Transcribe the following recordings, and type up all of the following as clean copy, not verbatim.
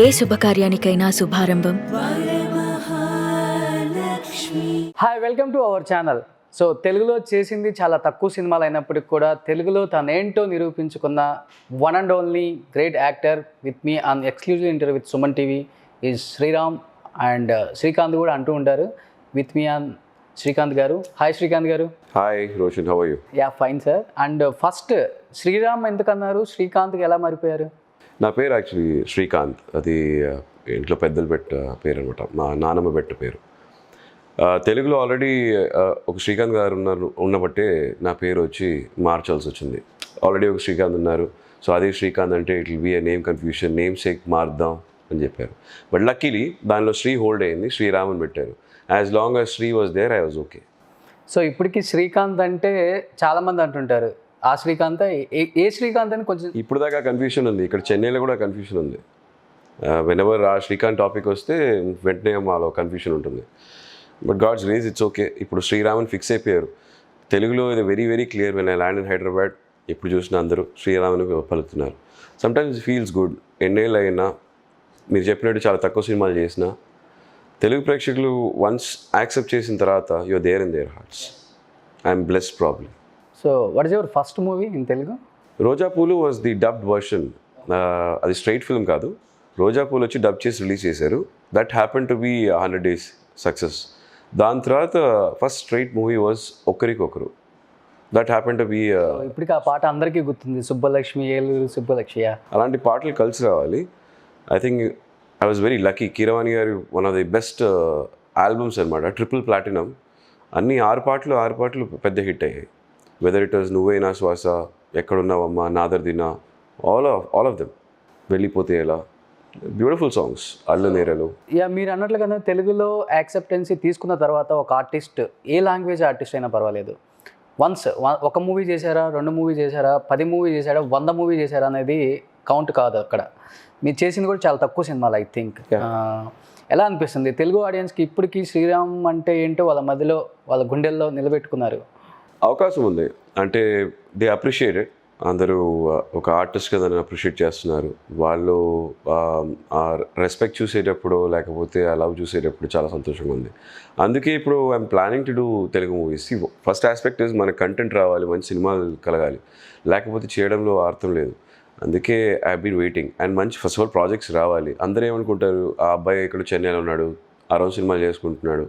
ఏ శుభకార్యానికైనా శుభారంభం. Hi, welcome to our channel. So తెలుగులో చేసింది చాలా తక్కువ సినిమాలు అయినప్పటికీ కూడా తెలుగులో తనేంటో నిరూపించుకున్న one and only great actor with me on exclusive interview with Suman TV is Sriram. And Srikanth కూడా అంటూ ఉంటారు విత్ మీ ఆన్ శ్రీకాంత్ గారు. హాయ్ శ్రీకాంత్ గారు. Hi Roshan, how are you? Ya fine sir. And first Sriram ఎందుకన్నారు, శ్రీకాంత్కి ఎలా మారిపోయారు? నా పేరు యాక్చువల్లీ శ్రీకాంత్. అది ఇంట్లో పెద్దలు పెట్ట పేరు అనమాట, మా నాన్నమ్మ పెట్ట పేరు. తెలుగులో ఆల్రెడీ ఒక శ్రీకాంత్ గారు ఉన్నబట్టే నా పేరు వచ్చి మార్చాల్సి వచ్చింది. ఆల్రెడీ ఒక శ్రీకాంత్ ఉన్నారు, సో అదే శ్రీకాంత్ అంటే it will be a name confusion, name sake మారుద్దాం అని చెప్పారు. బట్ లక్కీలీ దానిలో శ్రీ హోల్డ్ అయింది, శ్రీరామ్ అని పెట్టారు. As long as Sri was there I was okay. So ఇప్పటికీ శ్రీకాంత్ అంటే చాలామంది అంటుంటారు, ఆ శ్రీకాంత్ ఏ శ్రీకాంత్ అని కొంచెం ఇప్పుడు దాకా కన్ఫ్యూషన్ ఉంది. ఇక్కడ చెన్నైలో కూడా కన్ఫ్యూషన్ ఉంది. వెనెవర్ ఆ శ్రీకాంత్ టాపిక్ వస్తే వెంటనే మాలో కన్ఫ్యూషన్ ఉంటుంది. But God's grace it's okay. ఇప్పుడు శ్రీరామన్ ఫిక్స్ అయిపోయారు. తెలుగులో ఇది very very clear. When I land in Hyderabad ఎప్పుడు చూసినా అందరూ శ్రీరామన్ పలుకుతున్నారు. Sometimes feels good. ఎన్నేళ్ళు అయినా మీరు చెప్పినట్టు చాలా తక్కువ సినిమాలు చేసినా తెలుగు ప్రేక్షకులు వన్స్ యాక్సెప్ట్ చేసిన తర్వాత you're there in their hearts. I'm blessed probably. So what is your first movie in Telugu? Roja Poolu was the dubbed version. అది స్ట్రైట్ ఫిల్మ్ కాదు. రోజా పూలు వచ్చి డబ్ చేసి రిలీజ్ చేశారు. That happen to be 100 days success. దాని తర్వాత first straight movie was Okarikokaru. That happen to be ఇప్పటికి ఆ పాట అందరికీ గుర్తుంది, సుబ్బలక్ష్మి ఏలూరు సుబ్బలక్ష్మియ. అలాంటి పాటలు కలిసి రావాలి. I think I was very lucky. Keeravani గారి one of the best albums అనమాట, ట్రిపుల్ ప్లాటినం. అన్ని 6 పాటలు పెద్ద హిట్ అయ్యాయి. వెదర్ ఇట్ వాజ్ నువ్వే నా శ్వాస, ఎక్కడున్నావమ్మా, నాదర్దినా, ఆల్ ఆఫ్ దెమ్. వెళ్ళిపోతే ఎలా, బ్యూటిఫుల్ సాంగ్స్. అల్లు నేరలు. యా, మీరు అన్నట్లుగా తెలుగులో యాక్సెప్టెన్సీ తీసుకున్న తర్వాత ఒక ఆర్టిస్ట్, ఏ లాంగ్వేజ్ ఆర్టిస్ట్ అయినా పర్వాలేదు, వన్స్ ఒక మూవీ చేశారా, 2 మూవీ చేశారా, 10 మూవీ చేశారా, 100 మూవీ చేశారా అనేది కౌంట్ కాదు. అక్కడ మీరు చేసింది కూడా చాలా తక్కువ సినిమాలు. ఐ థింక్ ఎలా అనిపిస్తుంది తెలుగు ఆడియన్స్కి ఇప్పటికీ శ్రీరామ్ అంటే ఏంటో వాళ్ళ మధ్యలో, వాళ్ళ గుండెల్లో నిలబెట్టుకున్నారు? అవకాశం ఉంది అంటే దే అప్రిషియేటెడ్. అందరూ ఒక ఆర్టిస్ట్గా దాన్ని అప్రిషియేట్ చేస్తున్నారు. వాళ్ళు ఆ రెస్పెక్ట్ చూసేటప్పుడు లేకపోతే ఆ లవ్ చూసేటప్పుడు చాలా సంతోషంగా ఉంది. అందుకే ఇప్పుడు I'm planning to do Telugu movies. First aspect is మన కంటెంట్ రావాలి, మంచి సినిమాలు కలగాలి, లేకపోతే చేయడంలో అర్థం లేదు. అందుకే ఐ బీన్ వెయిటింగ్. అండ్ మంచి ఫస్ట్ ఆఫ్ ఆల్ ప్రాజెక్ట్స్ రావాలి. అందరూ ఏమనుకుంటారు, ఆ అబ్బాయి ఇక్కడ చెన్నైలో ఉన్నాడు, ఆ రోజు సినిమాలు చేసుకుంటున్నాడు,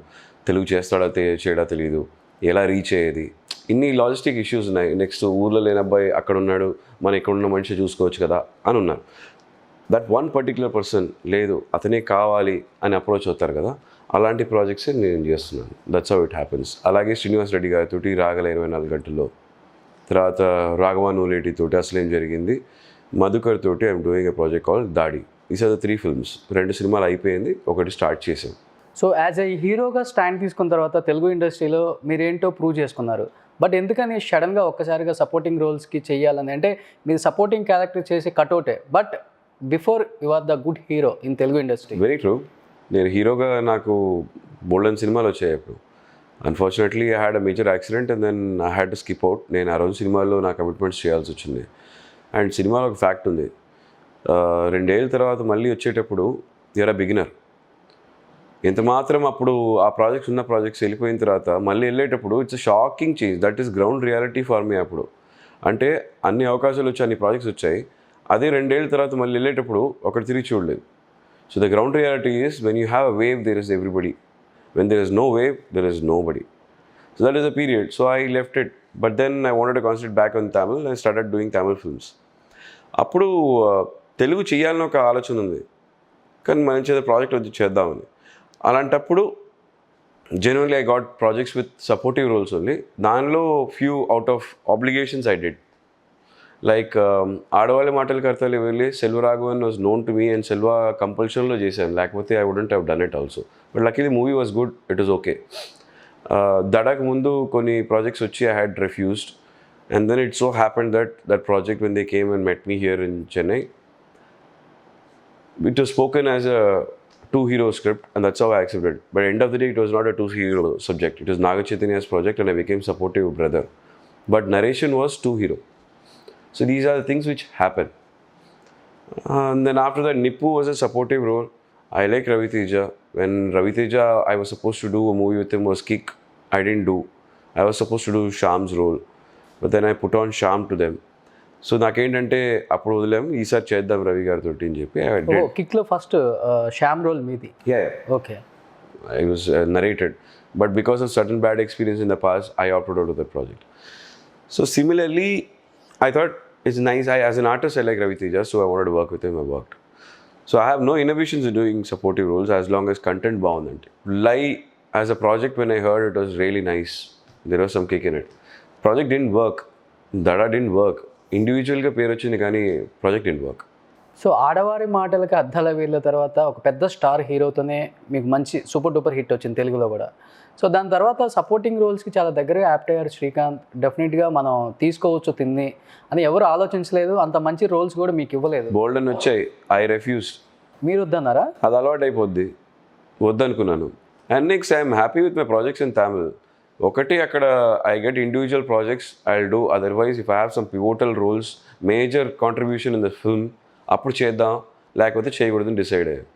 తెలుగు చేస్తాడా చేయడా తెలియదు, ఎలా రీచ్ అయ్యేది, ఇన్ని లాజిస్టిక్ ఇష్యూస్ ఉన్నాయి. నెక్స్ట్ ఊర్లో లేని అబ్బాయి అక్కడ ఉన్నాడు, మన ఇక్కడ ఉన్న మనిషి చూసుకోవచ్చు కదా అని ఉన్నారు. దట్ వన్ పర్టిక్యులర్ పర్సన్ లేదు, అతనే కావాలి అని అప్రోచ్ అవుతారు కదా, అలాంటి ప్రాజెక్ట్సే నేను చేస్తున్నాను. That's how it happens. అలాగే శ్రీనివాస్ రెడ్డి గారితో రాగల 24 గంటల్లో, తర్వాత రాఘవ నూలేటి తోటి అసలేం జరిగింది, మధుకర్ తోటి I'm doing a project call Daadi. Is are the 3 films. 2 సినిమాలు అయిపోయింది, ఒకటి స్టార్ట్ చేసాం. సో యాజ్ ఏ హీరోగా స్టాండ్ తీసుకున్న తర్వాత తెలుగు ఇండస్ట్రీలో మీరేంటో ప్రూవ్ చేసుకున్నారు. బట్ ఎందుకని సడన్గా ఒక్కసారిగా సపోర్టింగ్ రోల్స్కి చేయాలని, అంటే మీరు సపోర్టింగ్ క్యారెక్టర్ చేసి కట్అవుటే, but before you are the good hero in Telugu industry. Very true. నేను హీరోగా నాకు బోల్డెన్ సినిమాలు వచ్చాయి. అప్పుడు unfortunately I had a major accident and then I had to skip out. నేను ఆ రోజు సినిమాల్లో నా కమిట్మెంట్స్ చేయాల్సి వచ్చింది. అండ్ సినిమాలో ఒక ఫ్యాక్ట్ ఉంది, 2 ఏళ్ళ తర్వాత మళ్ళీ వచ్చేటప్పుడు యూఆర్ అ బిగినర్. ఎంత మాత్రం అప్పుడు ఆ ప్రాజెక్ట్స్ ఉన్న ప్రాజెక్ట్స్ వెళ్ళిపోయిన తర్వాత మళ్ళీ వెళ్ళేటప్పుడు it's shocking change. That is ground reality for me. అప్పుడు అంటే అన్ని అవకాశాలు వచ్చాయి, అన్ని ప్రాజెక్ట్స్ వచ్చాయి, అదే 2 ఏళ్ళ తర్వాత మళ్ళీ వెళ్ళేటప్పుడు ఒకటి తిరిగి చూడలేదు. So the ground reality is when you have a wave there is everybody, when there is no wave there is nobody. So that is a period. So I left it, but then I wanted to concentrate back on Tamil. I started doing Tamil films. అప్పుడు తెలుగు చేయాలని ఒక ఆలోచన ఉంది, కానీ మంచి project వచ్చి చేద్దామని. అలాంటప్పుడు generally I got projects with supportive roles only. దానిలో few out of obligations I did. Like ఆడవాళ్ళ మాటలు కర్తలు వెళ్ళి Selvaraghavan was known to me and Selva కంపల్షన్లో చేశాను, లేకపోతే I wouldn't have done it also. But luckily movie was good, it is okay. దడకు ముందు కొన్ని ప్రాజెక్ట్స్ వచ్చి I had refused. And then it so happened that project when they came and met me here in Chennai, it was spoken as a 2-hero script, and that's how I accepted. But at the end of the day, it was not a 2-hero subject. It was Naga Chaitanya's project and I became supportive brother. But narration was 2-hero. So these are the things which happen. And then after that, Nippu was a supportive role. I like Ravi Teja. When Ravi Teja, I was supposed to do a movie with him was Kick. I didn't do. I was supposed to do Shyam's role. But then I put on Shyam to them. So నాకేంటంటే అప్పుడు వదిలేము ఈసారి చేద్దాం రవి గారితో అని చెప్పి కిక్లో first Shyam role మీది. Okay. I was narrated. But because of certain bad experience in the past, I opted out of the project. So similarly, I thought it's nice. As an artist, I like Ravi Teja, so I wanted to work with him. I worked. So I have no inhibitions in doing supportive roles as long as content bound. Lie as a project, when I heard it was really nice. There was some kick in it. Project didn't work. Dada didn't work. ఇండివిజువల్గా పేరు వచ్చింది కానీ project didn't work. So ఆడవారి మాటలకి అద్దాల వీళ్ళ తర్వాత ఒక పెద్ద స్టార్ హీరోతోనే మీకు మంచి సూపర్ డూపర్ హిట్ వచ్చింది తెలుగులో కూడా. సో దాని తర్వాత సపోర్టింగ్ రోల్స్కి చాలా దగ్గరగా యాప్ట్ అయ్యారు శ్రీకాంత్. డెఫినెట్గా మనం తీసుకోవచ్చు తిన్ని అని ఎవరు ఆలోచించలేదు, అంత మంచి రోల్స్ కూడా మీకు ఇవ్వలేదు. బోల్డ్ అని వచ్చాయి, ఐ రిఫ్యూజ్. మీరు వద్దన్నారా? అది అలవాటు అయిపోద్ది, వద్దనుకున్నాను. And next I'm happy with my projects in Tamil. ఒకటి అక్కడ I get individual projects I will do. Otherwise if I have some pivotal roles, major contribution in the film, అప్పుడు చేద్దాం, లేకపోతే చేయకూడదని డిసైడ్ అయ్యాను.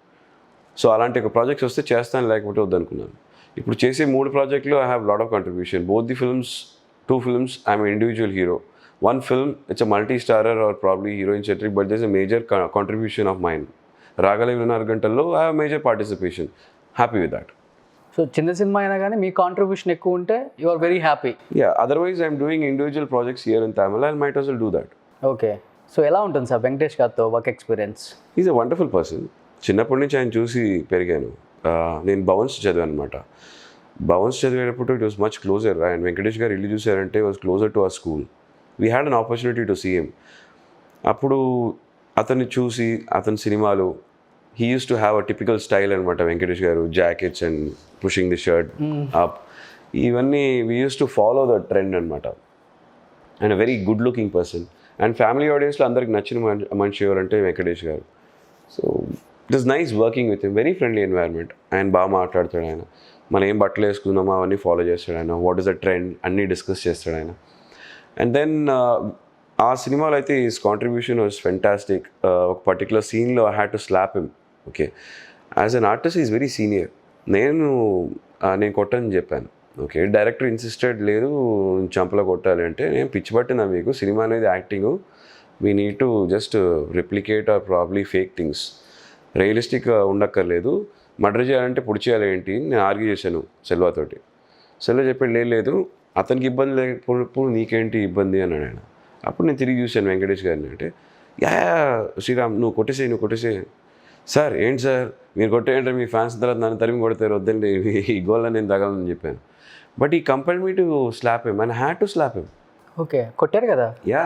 సో అలాంటి ఒక ప్రాజెక్ట్స్ వస్తే చేస్తాను, లేకపోతే వద్దనుకున్నాను. ఇప్పుడు చేసే 3 ప్రాజెక్టులు I have lot of contribution. Both the films, 2 films I'm individual hero. 1 film it's a multi-starrer or probably heroine centric, but there's a major contribution of mine. Ragala 1.5 గంటల్లో I have major participation. Happy with that. So చిన్న cinema అయినా కానీ మీ contribution ఎక్కువ ఉంటే you are very happy. Yeah, otherwise I'm doing individual projects here in Tamil. I might as well do that. Okay. So ఎలా ఉంటుంది sir Venkatesh గారితో work experience? Is a wonderful person. చిన్నప్పటి నుంచి ఆయన చూసి పెరిగాను. నేను భవన్స్ చదివాను అనమాట. భవన్స్ చదివేటప్పుడు it was much closer. And Venkatesh garu ఇల్లు చూసారంటే was closer to our school. We had an opportunity to see him. అప్పుడు అతన్ని చూసి అతని సినిమాలు, he used to have a typical style అనమాట Venkatesh garu, jackets and pushing the shirt up, ఇవన్నీ we use to follow the trend అనమాట. And a very good looking person. And family ఆడియన్స్లో అందరికి నచ్చిన మనిషి ఎవరంటే Venkatesh garu. So it is nice working with him. Very friendly environment. ఆయన బాగా మాట్లాడతాడు. ఆయన మనం ఏం బట్టలు వేసుకుందామో అవన్నీ ఫాలో చేస్తాడు ఆయన. వాట్ ఈస్ ద ట్రెండ్ అన్నీ డిస్కస్ చేస్తాడు ఆయన. అండ్ దెన్ ఆ సినిమాలో అయితే హిస్ కాంట్రిబ్యూషన్ వాజ్ ఫెంటాస్టిక్. ఒక పర్టికులర్ సీన్లో I had to slap him. Okay, as an artist is very senior. నేను కొట్టని చెప్పాను. ఓకే, డైరెక్టర్ ఇన్సిస్టెడ్, లేదు చంపలో కొట్టాలి అంటే, నేను పిచ్చి పట్టిందా మీకు? సినిమా అనేది acting, we need to just replicate or probably fake things, realistic ఉండక్కర్లేదు. మర్డర్ చేయాలంటే పొడి చేయాలి ఏంటి? నేను ఆర్గ్యూ చేశాను సెల్వాతోటి. సెల్వా చెప్పాడు, లేదు అతనికి ఇబ్బంది లేకపోతే నీకేంటి ఇబ్బంది అన్నాడు ఆయన. అప్పుడు నేను తిరిగి చూశాను వెంకటేష్ గారిని. అంటే యా శ్రీరామ్ నువ్వు కొట్టేసే. సార్ ఏంటి సార్ మీరు కొట్టేయంటే మీ ఫ్యాన్స్ తర్వాత నన్ను తరిమి కొడతారు, వద్దండి ఈ గోల్లో నేను తగలని చెప్పాను. But he compelled me to slap him and had to slap him. Okay, కొట్టారు కదా? Yeah,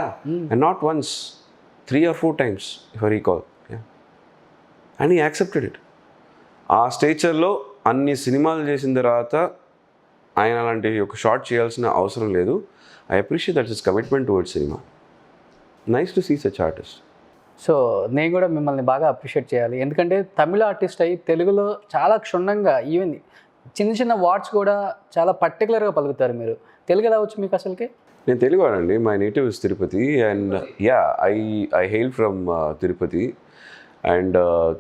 and not once, 3 or 4 times if I recall. And he accepted it. ఆ స్టేచర్లో అన్ని సినిమాలు చేసిన తర్వాత ఆయన అలాంటి ఒక షార్ట్ చేయాల్సిన అవసరం లేదు. I appreciate that's his commitment towards cinema. Nice to see such artist. So నేను కూడా మిమ్మల్ని బాగా అప్రిషియేట్ చేయాలి. ఎందుకంటే తమిళ ఆర్టిస్ట్ అయ్యి తెలుగులో చాలా క్షుణ్ణంగా, ఈవెన్ చిన్న వర్డ్స్ కూడా చాలా పర్టికులర్గా పలుకుతారు మీరు. తెలుగు ఎలా వచ్చు మీకు అసలుకి? నేను తెలుగు వాడండి. My native is Tirupati. And yeah, I hail from Tirupati. And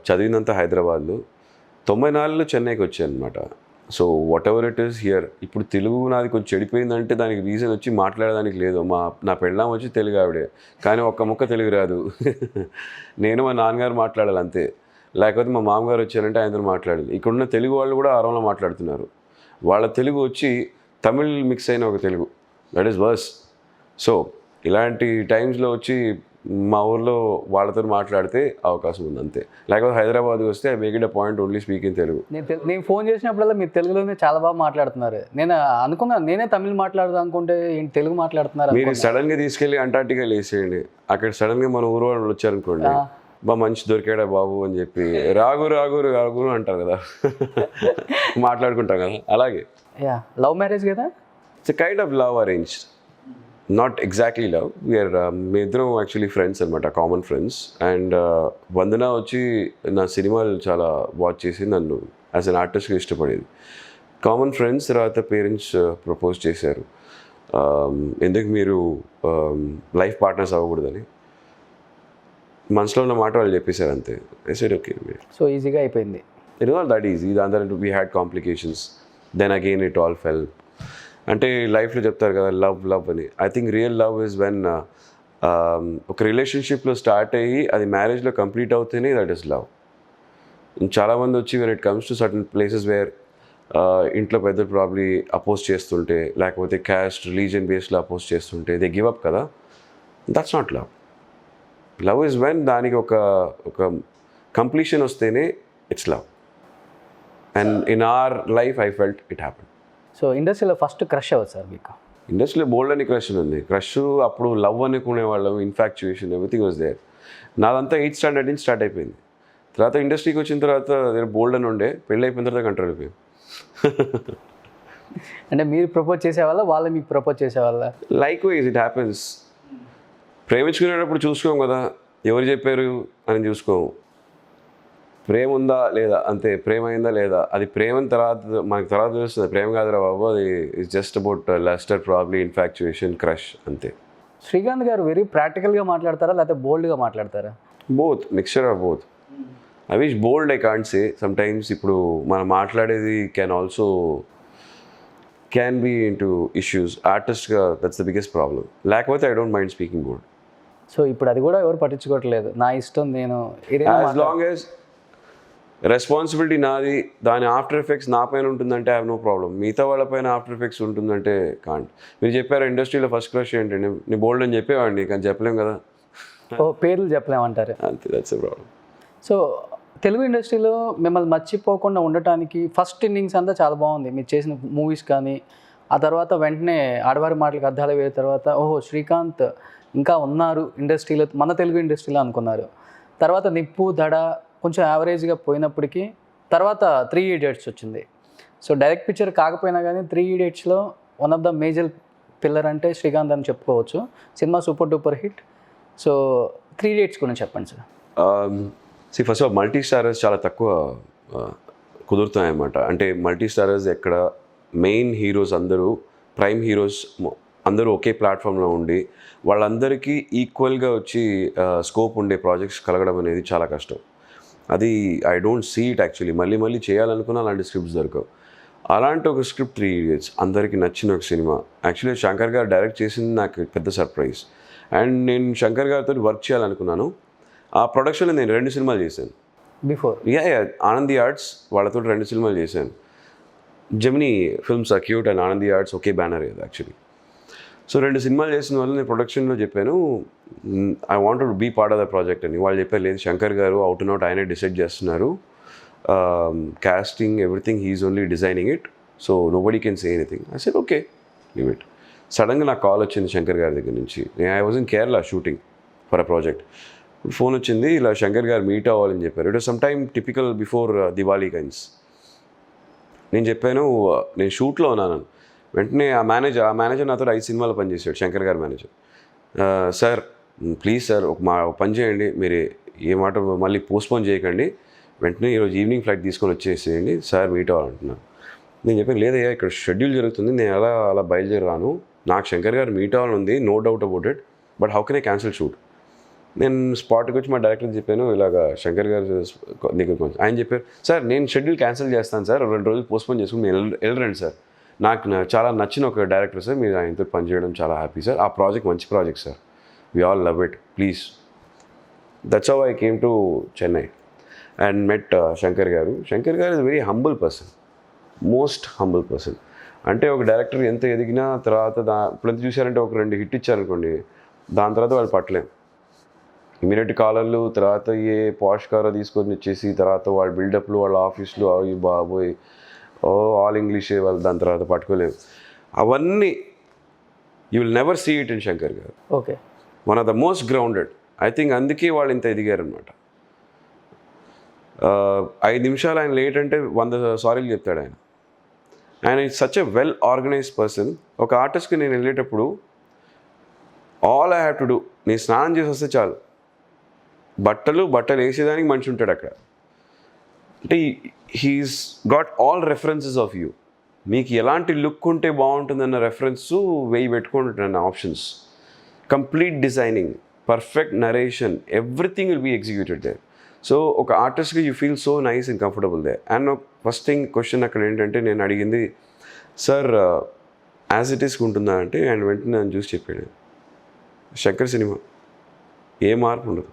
చదివినంత హైదరాబాద్లో. 94లో చెన్నైకి వచ్చాను అనమాట. So whatever it is here. ఇప్పుడు తెలుగు నాది కొంచెం చెడిపోయిందంటే దానికి రీజన్ వచ్చి మాట్లాడడానికి లేదు. నా పెళ్ళాం వచ్చి తెలుగు ఆవిడే, కానీ ఒక్క ముక్క తెలుగు రాదు. నేను మా నాన్నగారు మాట్లాడాలి అంతే, లేకపోతే మా మామగారు వచ్చారంటే ఆయనతో మాట్లాడాలి. ఇక్కడున్న తెలుగు వాళ్ళు కూడా ఆరంలో మాట్లాడుతున్నారు. వాళ్ళ తెలుగు వచ్చి తమిళ్ మిక్స్ అయిన ఒక Telugu, that is worse. So ఇలాంటి టైమ్స్లో వచ్చి మా ఊర్లో వాళ్ళతో మాట్లాడితే అవకాశం ఉంది అంతే. లేకపోతే హైదరాబాద్కి వస్తే I make it a point only speak in Telugu. నేను ఫోన్ చేసినప్పుడల్లా మీరు తెలుగులోనే చాలా బాగా మాట్లాడుతున్నారు. నేను అనుకున్నాను నేనే తమిళ్ మాట్లాడదాం అనుకుంటే ఏంటి తెలుగు మాట్లాడుతున్నారు. మీరు సడన్గా తీసుకెళ్ళి అంటార్టికా వేసేయండి. అక్కడ సడన్గా మన ఊరు వాళ్ళు వచ్చారనుకోండి, బా మంచి దొరికాడా బాబు అని చెప్పి రాగు అంటారు కదా, మాట్లాడుకుంటాం కదా. అలాగే లవ్ మ్యారేజ్ కదా? It's a kind of love arranged. Not exactly love. We are me ఇద్దరం యాక్చువల్లీ ఫ్రెండ్స్ అనమాట, కామన్ ఫ్రెండ్స్. అండ్ వందన వచ్చి నా సినిమాలు చాలా వాచ్ చేసి నన్ను యాజ్ అన్ ఆర్టిస్ట్గా ఇష్టపడేది. Common friends. తర్వాత పేరెంట్స్ ప్రపోజ్ చేశారు, ఎందుకు మీరు లైఫ్ పార్ట్నర్స్ అవ్వకూడదని. మనసులో ఉన్న మాట వాళ్ళు చెప్పేశారు అంతే. I said okay. సో ఈజీగా అయిపోయింది. It was that easy. దాని తర్వాత we had complications, then again it all fell. అంటే లైఫ్లో చెప్తారు కదా లవ్ అని. I think real love is when ఒక రిలేషన్షిప్లో స్టార్ట్ అయ్యి అది మ్యారేజ్లో కంప్లీట్ అవుతేనే దట్ ఈస్ లవ్. చాలామంది వచ్చి when it comes to certain places where ఇంట్లో పెద్దలు ప్రాబ్లీ అపోజ్ చేస్తుంటే, లేకపోతే క్యాస్ట్ రిలీజియన్ బేస్లో అపోజ్ చేస్తుంటే దే గివ్ అప్ కదా. That's not love. Love is when దానికి ఒక కంప్లీషన్ వస్తేనే it's love. And in our life I felt it happen. So ఇండస్ట్రీలో ఫస్ట్ క్రష్ అవ్వదు సార్ మీకు? ఇండస్ట్రీలో బోల్డ్ అని క్రష్ ఉంది. క్రష్ అప్పుడు లవ్ అనుకునే వాళ్ళం, ఇన్ఫాక్చుయేషన్, ఎవ్రీథింగ్ వాజ్ దేర్. నాదంతా 8th స్టాండర్డ్ నుంచి స్టార్ట్ అయిపోయింది. తర్వాత ఇండస్ట్రీకి వచ్చిన తర్వాత బోల్డ్ అని ఉండే, పెళ్ళి అయిపోయిన తర్వాత కంట్రోల్ అయిపోయింది. అంటే మీరు ప్రపోజ్ చేసేవాళ్ళ, వాళ్ళు మీకు ప్రపోజ్ చేసేవాళ్ళ? Likewise it happens. ప్రేమించుకునేటప్పుడు చూసుకోం కదా ఎవరు చెప్పారు అని చూసుకోము. ప్రేమ ఉందా లేదా అంతే, ప్రేమ అయిందా లేదా అది ప్రేమ తర్వాత మనకి తర్వాత తెలుస్తుంది. ప్రేమ కాదురా బాబు, అది it's just about lustre, probably infatuation, crush అంతే. శ్రీకాంత్ గారు వెరీ ప్రాక్టికల్గా మాట్లాడతారా లేకపోతే బోల్డ్గా మాట్లాడతారా? Both, mixture of both. I wish bold I can't say. Some times ఇప్పుడు మనం మాట్లాడేది క్యాన్ బీ ఇంటూ ఇష్యూస్. ఆర్టిస్ట్గా దట్స్ ద బిగ్గెస్ట్ ప్రాబ్లమ్. లేకపోతే I don't mind speaking bold. So ఇప్పుడు అది కూడా ఎవరు పట్టించుకోవట్లేదు. నా ఇష్టం, నేను యాజ్ లాంగ్ యాజ్ రెస్పాన్సిబిలిటీ నాది, దాని ఆఫ్టర్ ఎఫెక్ట్స్ నా పైన ఉంటుందంటే ఐ హ్యావ్ నో ప్రాబ్లమ్. మిగతా వాళ్ళ పైన ఆఫ్టర్ ఎఫెక్ట్స్ ఉంటుందంటే కాంట్. మీరు చెప్పారు ఇండస్ట్రీలో ఫస్ట్ క్రష్ ఏంటండి, నీ బోల్డ్ అని చెప్పేవాడిని కానీ చెప్పలేం కదా. పేర్లు చెప్పలేమంటారు అంతే, that's a problem. So Telugu ఇండస్ట్రీలో మిమ్మల్ని మర్చిపోకుండా ఉండటానికి ఫస్ట్ ఇన్నింగ్స్ అంతా చాలా బాగుంది. మీరు చేసిన మూవీస్ కానీ, ఆ తర్వాత వెంటనే ఆడవారి మాటలకు అర్థాలు వేసిన తర్వాత ఓహో శ్రీకాంత్ ఇంకా ఉన్నారు ఇండస్ట్రీలో, మన తెలుగు ఇండస్ట్రీలో అనుకున్నారు. తర్వాత నిప్పు, దడ కొంచెం యావరేజ్గా పోయినప్పటికీ తర్వాత 3 Idiots వచ్చింది. సో డైరెక్ట్ పిక్చర్ కాకపోయినా కానీ 3 Idiotsలో one of the major pillar అంటే శ్రీకాంత్ అని చెప్పుకోవచ్చు. Cinema super duper hit. So 3 Idiots గురించి చెప్పండి sir. First of multi starrers చాలా తక్కువ కుదురుతాయన్నమాట. అంటే మల్టీ స్టారర్స్ ఎక్కడ మెయిన్ హీరోస్ అందరూ, ప్రైమ్ హీరోస్ అందరూ ఒకే ప్లాట్ఫామ్లో ఉండి వాళ్ళందరికీ ఈక్వల్గా వచ్చి స్కోప్ ఉండే ప్రాజెక్ట్స్ కలగడం అనేది చాలా కష్టం. అది I don't see it actually. మళ్ళీ చేయాలనుకున్న అలాంటి స్క్రిప్ట్స్ దొరకవు. అలాంటి ఒక స్క్రిప్ట్ 3 Idiots అందరికీ నచ్చిన ఒక సినిమా. యాక్చువల్లీ శంకర్ గారు డైరెక్ట్ చేసింది నాకు పెద్ద సర్ప్రైజ్. అండ్ నేను శంకర్ గారితో వర్క్ చేయాలనుకున్నాను. ఆ ప్రొడక్షన్లో నేను 2 సినిమాలు చేశాను బిఫోర్. ఆనంది ఆర్ట్స్ వాళ్ళతో 2 సినిమాలు చేశాను. Gemini film circuit and Anandi arts ఒకే బ్యానర్ ఇది యాక్చువల్లీ. సో 2 సినిమాలు చేసిన వల్ల నేను ప్రొడక్షన్లో చెప్పాను I want to be part of the project అని. వాళ్ళు చెప్పారు లేదు Shankar garu out and out ఆయనే డిసైడ్ చేస్తున్నారు, casting, everything, he's only designing it, so nobody can say anything. I said okay, leave it. సడన్గా నాకు కాల్ వచ్చింది శంకర్ గారి దగ్గర నుంచి. I was in Kerala shooting for a project. Phone వచ్చింది, ఇలా శంకర్ గారు మీట్ అవ్వాలని చెప్పారు. It was some time typical before Diwali kinds. నేను చెప్పాను నేను షూట్లో ఉన్నాను. వెంటనే ఆ మేనేజర్ నాతో 5 సినిమాలు పనిచేశాడు, శంకర్ గారి మేనేజర్. సార్ ప్లీజ్ సార్ ఒక పని చేయండి, మీరు ఏ మాట మళ్ళీ పోస్ట్పోన్ చేయకండి, వెంటనే ఈరోజు ఈవినింగ్ ఫ్లైట్ తీసుకొని వచ్చేసేయండి, సార్ మీట్ అవ్వాలంటున్నాను. నేను చెప్పాను లేదయ్యా ఇక్కడ షెడ్యూల్ జరుగుతుంది, నేను అలా బయలుదేరాను, నాకు శంకర్ గారు మీట్ అవ్వాలని ఉంది, no doubt about it, but how can I cancel shoot. నేను స్పాట్కి వచ్చి మా డైరెక్టర్కి చెప్పాను ఇలాగా శంకర్ గారు దగ్గర కొంచెం. ఆయన చెప్పారు సార్ నేను షెడ్యూల్ క్యాన్సిల్ చేస్తాను సార్, 2 రోజులు పోస్ట్పోన్ చేసుకుని నేను వెళ్ళరండి సార్, నాకు చాలా నచ్చిన ఒక డైరెక్టర్ సార్, మీరు ఆయనతో పనిచేయడం చాలా హ్యాపీ సార్, ఆ ప్రాజెక్ట్ మంచి project sir, we all love it please. That's how I came to Chennai and met Shankar గారు. శంకర్ గారు is very humble person, most humble person. అంటే ఒక డైరెక్టర్ ఎంత ఎదిగినా తర్వాత ఇప్పుడు చూసారంటే ఒక 2 హిట్ ఇచ్చారనుకోండి, దాని తర్వాత వాళ్ళు పట్టలేం. ఇమీడియట్ కాలర్లు, తర్వాత ఏ పాష్ కారో తీసుకొని వచ్చేసి తర్వాత వాళ్ళ బిల్డప్లు, వాళ్ళ ఆఫీస్లు, అవి బాబోయ్ ఆల్ ఇంగ్లీషే, వాళ్ళు దాని తర్వాత పట్టుకోలేము. అవన్నీ you will never see it in Shankar garu. Okay, one of the most grounded. I think అందుకే వాళ్ళు ఇంత ఎదిగారనమాట. 5 నిమిషాలు ఆయన లేట్ అంటే 100 సారీలు చెప్తాడు ఆయన. ఆయన is such a well organised person. ఒక ఆర్టిస్ట్కి నేను వెళ్ళేటప్పుడు all I have to do, నేను స్నానం చేసి వస్తే చాలు, బట్టలు వేసేదానికి మనిషి ఉంటాడు అక్కడ. అంటే he's got all references of you. మీకు ఎలాంటి లుక్ ఉంటే బాగుంటుందన్న రెఫరెన్స్ 1000 పెట్టుకుంటాను options. Complete designing, perfect narration, everything will be executed there. So ఒక ఆర్టిస్ట్గా you feel so nice and comfortable there. And first thing question అక్కడ ఏంటంటే నేను అడిగింది, సార్ యాజ్ ఇట్ ఈస్గా ఉంటుందా అంటే ఆయన వెంటనే నన్ను చూసి చెప్పాడు, శంకర్ సినిమా ఏ మార్పు ఉండదు,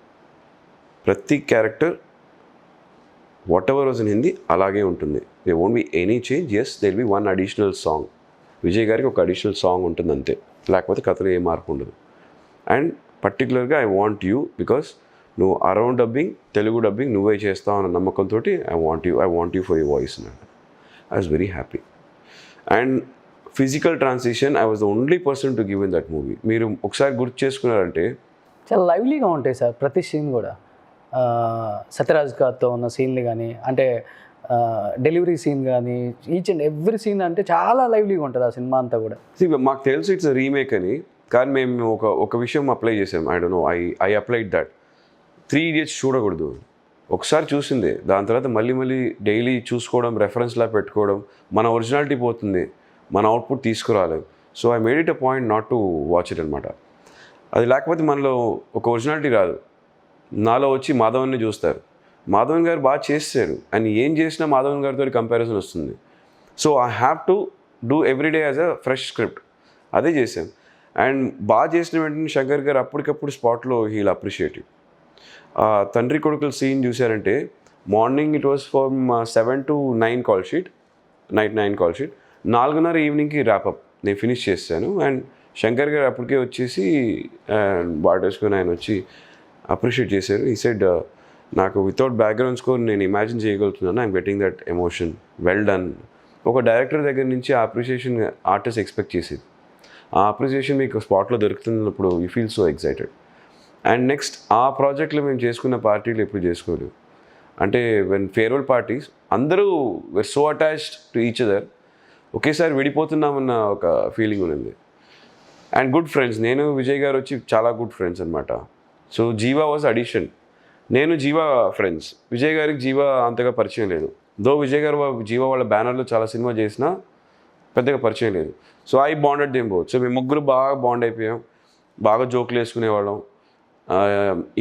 ప్రతి character whatever was in Hindi అలాగే ఉంటుంది. They won't be any change. Yes there be one additional song, Vijay గారికి ఒక అడిషనల్ సాంగ్ ఉంటుంది అంతే, లేకపోతే కథలో ఏ మార్పు ఉండదు. అండ్ పర్టికులర్గా ఐ వాంట్ యూ బికాస్ నువ్వు అరౌండ్ డబ్బింగ్, తెలుగు డబ్బింగ్ నువ్వే చేస్తావు అన్న నమ్మకంతో I want you for you voice అన్నాడు. I was very happy. And physical transition I was the only person to give in that movie. మీరు ఒకసారి గుర్తు చేసుకున్నారంటే చాలా లైవ్లీగా ఉంటాయి సార్ ప్రతి సీన్ కూడా. సత్యరాజ్ గారితో ఉన్న సీన్లు కానీ, అంటే డెలివరీ సీన్ కానీ, ఈచ్ అండ్ ఎవ్రీ సీన్ అంటే చాలా లైవ్లీగా ఉంటుంది ఆ సినిమా అంతా కూడా. మాకు తెలుసు ఇట్స్ రీమేక్ అని, కానీ మేము ఒక విషయం అప్లై చేసాం. I don't no, I applied that 3 Idiots చూడకూడదు, ఒకసారి చూసిందే దాని తర్వాత మళ్ళీ డైలీ చూసుకోవడం, రెఫరెన్స్లా పెట్టుకోవడం, మన ఒరిజినాలిటీ పోతుంది, మన అవుట్పుట్ తీసుకురాలేదు. So I made it a point not to watch it అనమాట. అది లేకపోతే మనలో ఒక ఒరిజినాలిటీ రాదు. నాలో వచ్చి మాధవన్ని చూస్తారు, మాధవన్ గారు బాగా చేస్తారు అని ఏం చేసినా మాధవన్ గారితో కంపారిజన్ వస్తుంది. So I have to do everyday as a fresh script. అదే చేశాం. అండ్ బాగా చేసిన వెంటనే శంకర్ గారు అప్పటికప్పుడు స్పాట్లో హీల్ అప్రిషియేటివ్. తండ్రి కొడుకుల సీన్ చూసారంటే morning it was from 7 to 9 call sheet, night 9 call sheet, 4:30 ఈవినింగ్కి ర్యాపప్ నేను ఫినిష్ చేశాను. అండ్ శంకర్ గారు అప్పటికే వచ్చేసి బాటేసుకొని ఆయన వచ్చి అప్రిషియేట్ చేశారు. ఈ సెడ్ నాకు వితౌట్ బ్యాక్గ్రౌండ్ స్కోర్ నేను ఇమాజిన్ చేయగలుగుతున్నాను, I'm getting that emotion, well done. ఒక డైరెక్టర్ దగ్గర నుంచి ఆ అప్రిషియేషన్ ఆర్టిస్ట్ ఎక్స్పెక్ట్ చేసేది. ఆ అప్రిషియేషన్ మీకు స్పాట్లో దొరుకుతున్నప్పుడు you feel so excited. And next ఆ ప్రాజెక్ట్లో మేము చేసుకున్న పార్టీలు ఎప్పుడు చేసుకోలేదు. అంటే వెన్ ఫేర్వెల్ పార్టీస్ అందరూ were so attached to each other, ఒకేసారి విడిపోతున్నామన్న ఒక ఫీలింగ్ ఉంది. అండ్ గుడ్ ఫ్రెండ్స్, నేను విజయ్ గారు వచ్చి చాలా గుడ్ ఫ్రెండ్స్ అనమాట. సో జీవా వాజ్ అడిషన్, నేను జీవా ఫ్రెండ్స్. విజయ్ గారికి జీవా అంతగా పరిచయం లేదు. దో విజయ్ గారు జీవా వాళ్ళ బ్యానర్లో చాలా సినిమా చేసినా పెద్దగా పరిచయం లేదు. So I bonded them both. So మేము ముగ్గురు బాగా బాండ్ అయిపోయాం, బాగా జోకులు వేసుకునేవాళ్ళం.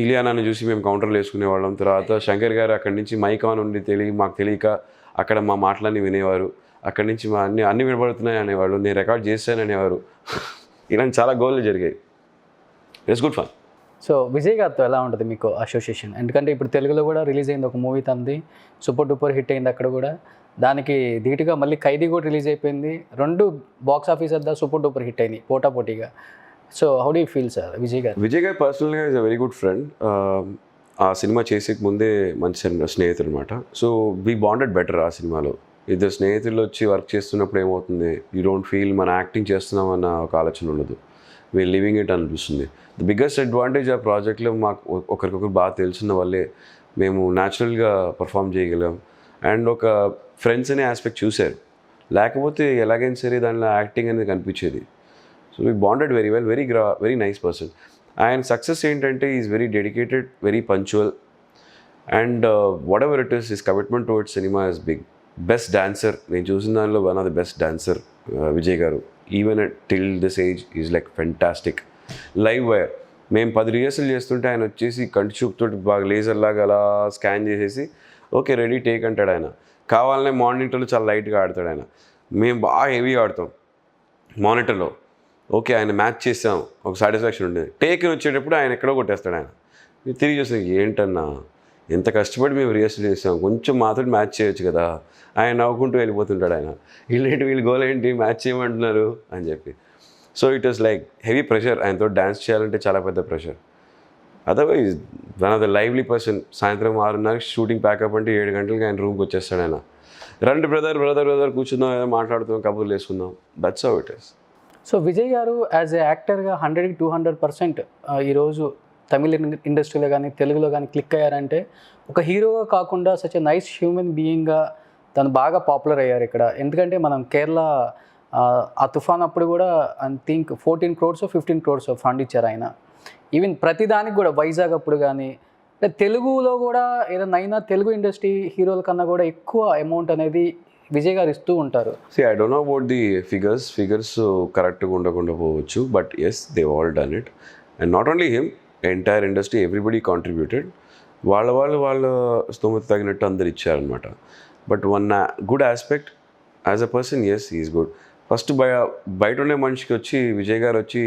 ఇలియానాని చూసి మేము కౌంటర్లు వేసుకునేవాళ్ళం. తర్వాత శంకర్ గారు అక్కడి నుంచి మైక్ ఆన్ ఉండి మాకు తెలియక అక్కడ మా మాటలన్నీ వినేవారు. అక్కడి నుంచి మా అన్నీ వినబడుతున్నాయి అనేవాళ్ళు, నేను రికార్డ్ చేశాను అనేవారు. ఇలాంటి చాలా గోల్లు జరిగాయి. It's good fun. So Vijay గారితో ఎలా ఉంటుంది మీకు అసోసియేషన్? ఎందుకంటే ఇప్పుడు తెలుగులో కూడా రిలీజ్ అయింది ఒక మూవీ తంది, సూపర్ డూపర్ హిట్ అయింది అక్కడ కూడా. దానికి ధీటుగా మళ్ళీ ఖైదీ కూడా రిలీజ్ అయిపోయింది. 2 బాక్స్ ఆఫీస్ వద్ద సూపర్ డూపర్ హిట్ అయింది పోటాపోటీగా. So how do you feel sir Vijay గారు? విజయ్ గారు పర్సనల్గా is a very good friend. ఆ సినిమా చేసే ముందే మంచి స్నేహితులు అనమాట. సో వీ బాండెడ్ బెటర్ ఆ సినిమాలో. ఇద్దరు స్నేహితులు వచ్చి వర్క్ చేస్తున్నప్పుడు ఏమవుతుంది, యూ డోంట్ ఫీల్ మన యాక్టింగ్ చేస్తున్నామన్న ఒక ఆలోచన ఉండదు, వీళ్ళు లివింగ్ ఇట్ అనిపిస్తుంది. ద బిగ్గెస్ట్ అడ్వాంటేజ్ ఆ ప్రాజెక్ట్లో మాకు ఒకరికొకరు బాగా తెలిసిన వాళ్ళే మేము న్యాచురల్గా పర్ఫామ్ చేయగలం. అండ్ ఒక ఫ్రెండ్స్ అనే ఆస్పెక్ట్ చూశారు, లేకపోతే ఎలాగైనా సరే దానిలో యాక్టింగ్ అనేది కనిపించేది. So we bonded very well, very nice person. ఆయన సక్సెస్ ఏంటంటే is very dedicated, very punctual, and whatever it is his commitment towards cinema is big. Best dancer నేను చూసిన దానిలో one of the best dancer Vijay garu. Even till this age is like fantastic. Live wire మేము 10 rehearsal చేస్తుంటే ఆయన వచ్చేసి కంటి చూపుతో బాగా లేజర్ లాగా అలా స్కాన్ చేసేసి ఓకే రెడీ టేక్ అంటాడు ఆయన. కావాలనే మానిటర్లో చాలా లైట్గా ఆడతాడు ఆయన, మేము బాగా హెవీ ఆడతాం మానిటర్లో. ఓకే ఆయన మ్యాచ్ చేసాం, ఒక సాటిస్ఫాక్షన్ ఉండేది. టేక్ వచ్చేటప్పుడు ఆయన ఎక్కడో కొట్టేస్తాడు ఆయన. తిరిగి చూస్తాం ఏంటన్నా ఎంత కష్టపడి మేము రిహర్సల్ చేసాం, కొంచెం మాతో మ్యాచ్ చేయొచ్చు కదా. ఆయన నవ్వుకుంటూ వెళ్ళిపోతుంటాడు ఆయన, వీళ్ళు గోల్ ఏంటి మ్యాచ్ చేయమంటున్నారు అని చెప్పి. So it was like heavy pressure, ఆయనతో డ్యాన్స్ చేయాలంటే చాలా పెద్ద pressure. Otherwise one of the lively person. సాయంత్రం 6:30 షూటింగ్ ప్యాకప్ అంటే 7 గంటలకి ఆయన రూమ్కి వచ్చేస్తాడు ఆయన. రండి బ్రదర్ కూర్చుందాం, ఏదో మాట్లాడుతాం, కబుర్లు వేసుకుందాం. That's how it is. So Vijay గారు యాజ్ ఏ యాక్టర్గా 100కి 200% ఈరోజు తమిళ ఇండస్ట్రీలో కానీ తెలుగులో కానీ క్లిక్ అయ్యారంటే ఒక హీరోగా కాకుండా సచ్ ఎ నైస్ హ్యూమన్ బీయింగ్గా తను బాగా పాపులర్ అయ్యారు ఇక్కడ. ఎందుకంటే మనం కేరళ ఆ తుఫాన్ అప్పుడు కూడా I think 14 crores 15 crores fund ఇచ్చారు ఆయన. ఈవెన్ ప్రతిదానికి కూడా వైజాగ్ అప్పుడు కానీ తెలుగులో కూడా ఏదైనా తెలుగు ఇండస్ట్రీ హీరోల కన్నా కూడా ఎక్కువ అమౌంట్ అనేది విజయ్ గారు ఇస్తూ ఉంటారు. I don't know about the figures కరెక్ట్గా ఉండకుండా పోవచ్చు, but yes they all done it. And not only him, entire industry everybody contributed. వాళ్ళ స్తోమత తగినట్టు అందరు ఇచ్చారనమాట. But one good aspect as a person, yes is good. First బయట ఉండే మనిషికి వచ్చి విజయ్ గారు వచ్చి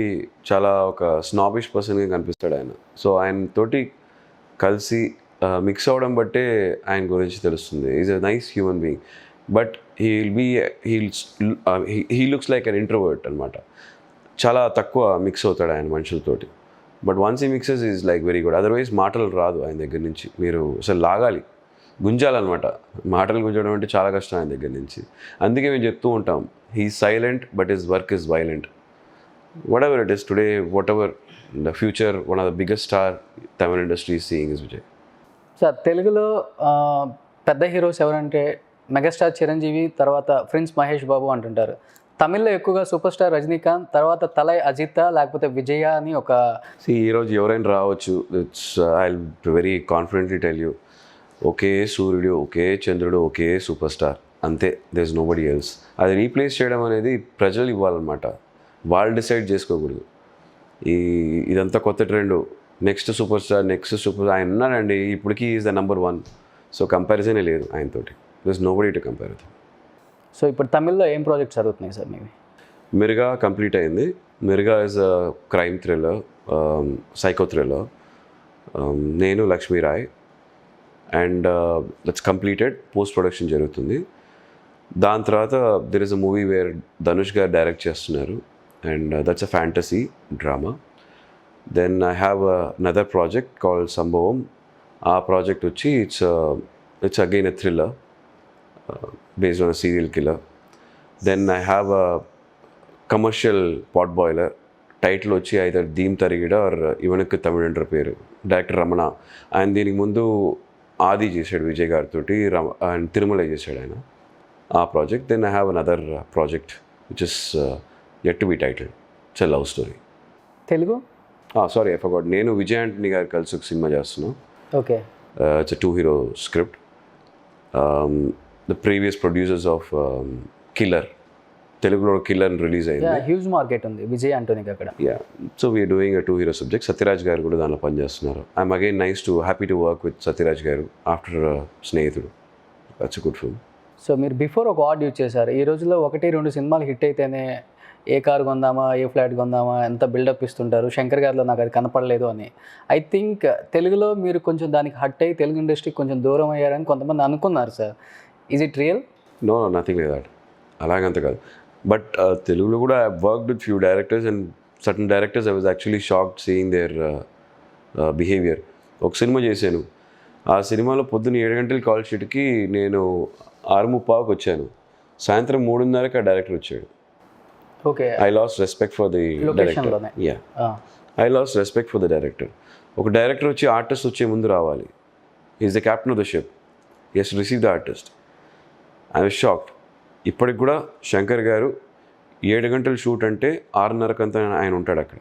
చాలా ఒక స్నాబిష్ పర్సన్గా కనిపిస్తాడు ఆయన. సో ఆయనతోటి కలిసి మిక్స్ అవ్వడం బట్టే ఆయన గురించి తెలుస్తుంది. Is a nice human being, but he looks like an introvert అనమాట. చాలా తక్కువ మిక్స్ అవుతాడు ఆయన మనుషులతోటి. బట్ వన్స్ ఈ mixes is like very good. Otherwise మాటలు రాదు ఆయన దగ్గర నుంచి. మీరు అసలు లాగాలి, గుంజాలన్నమాట. మాటలు గుంజడం అంటే చాలా కష్టం ఆయన దగ్గర నుంచి. అందుకే మేము చెప్తూ ఉంటాం, he silent but his work is violent. What ever it is today, what ever in the future, one of the biggest star Tamil industry is seeing is Vijay. Sir, తెలుగులో పెద్ద హీరోస్ ఎవరంటే మెగాస్టార్ చిరంజీవి, తర్వాత ప్రిన్స్ మహేష్ బాబు అంటుంటారు. తమిళ్లో ఎక్కువగా super star Rajinikanth, తర్వాత తలై అజిత్ లేకపోతే విజయ అని ఒక ఈరోజు ఎవరైనా రావచ్చు. It's I very confidently tell you, ఒకే సూర్యుడు, ఒకే చంద్రుడు, ఒకే సూపర్ స్టార్, అంతే. There is nobody else. అది రీప్లేస్ చేయడం అనేది ప్రజలు ఇవ్వాలన్నమాట, వాళ్ళు డిసైడ్ చేసుకోకూడదు. ఇదంతా కొత్త ట్రెండ్, నెక్స్ట్ సూపర్ స్టార్ ఆయన ఉన్నాడండి ఇప్పటికీ ఈజ్ ద నెంబర్ 1. సో కంపారిజనే లేదు ఆయనతోటి. There is nobody to compare with. So ఇప్పుడు తమిళ్లో ఏం ప్రాజెక్ట్స్ జరుగుతున్నాయి సార్ మీవి? మిర్గా కంప్లీట్ అయింది. మిర్గా is a crime thriller, psycho thriller. నేను Lakshmi Rai and that's completed. Post production జరుగుతుంది. దాని తర్వాత there is a movie where Dhanush గారు డైరెక్ట్ చేస్తున్నారు and that's a fantasy drama. Then I have another project called సంభవం. ఆ ప్రాజెక్ట్ వచ్చి it's again a thriller based on a serial killer. Then I have a commercial pot boiler. Title వచ్చి either theme తరిగిడ are ఇవనకు తమిళండ్ర పేరు, director Ramana. ఆయన దీనికి ముందు ఆది చేశాడు విజయ్ గారితో, అండ్ తిరుమల చేశాడు ఆయన ఆ project. Then I have another project which is yet to be titled. It's a love story. Telugu? Sorry, I forgot. నేను విజయ్ ఆంటనీ గారు కలిసి ఒక సినిమా చేస్తున్నాను. Okay. It's a 2 hero script. The previous producers of Killer, Telugulo Killer release అయింది. Huge market ఉంది విజయ్ ఆంటోనీకి అక్కడ. So we're doing a 2 hero subject. Sathyaraj garu కూడా దానిలో పనిచేస్తున్నారు. I'm again happy to work with Sathyaraj garu after Snehithudu. That's a good film. So మీరు before ఒక word use చేశారు. ఈ రోజుల్లో 1-2 సినిమాలు హిట్ అయితేనే ఏ కారు కొందామా, ఏ ఫ్లాట్ కొందామా, ఎంత బిల్డప్ ఇస్తుంటారు. శంకర్ గారిలో నాకు అది కనపడలేదు అని. ఐ థింక్ తెలుగులో మీరు కొంచెం దానికి హట్ అయ్యి తెలుగు ఇండస్ట్రీకి కొంచెం దూరం అయ్యారని కొంతమంది అనుకున్నారు sir. Is it real? No, nothing like that. అలాగంత కాదు. బట్ తెలుగులో కూడా I worked with few directors and certain directors I was actually shocked seeing their behaviour. ఒక సినిమా చేశాను. ఆ సినిమాలో పొద్దున్న 7 గంటల కాల్ షీట్కి నేను 6:30కి వచ్చాను. సాయంత్రం 3:30కి ఆ డైరెక్టర్ వచ్చాడు. Okay. I last respect for the director. I last respect for the director. ఒక డైరెక్టర్ వచ్చి ఆర్టిస్ట్ వచ్చే ముందు రావాలి. Is the captain of the ship. He has to receive the artist. I was shocked. ఇప్పటికి కూడా శంకర్ గారు 7 గంటలు షూట్ అంటే 6:30కంతా ఆయన ఉంటాడు అక్కడ.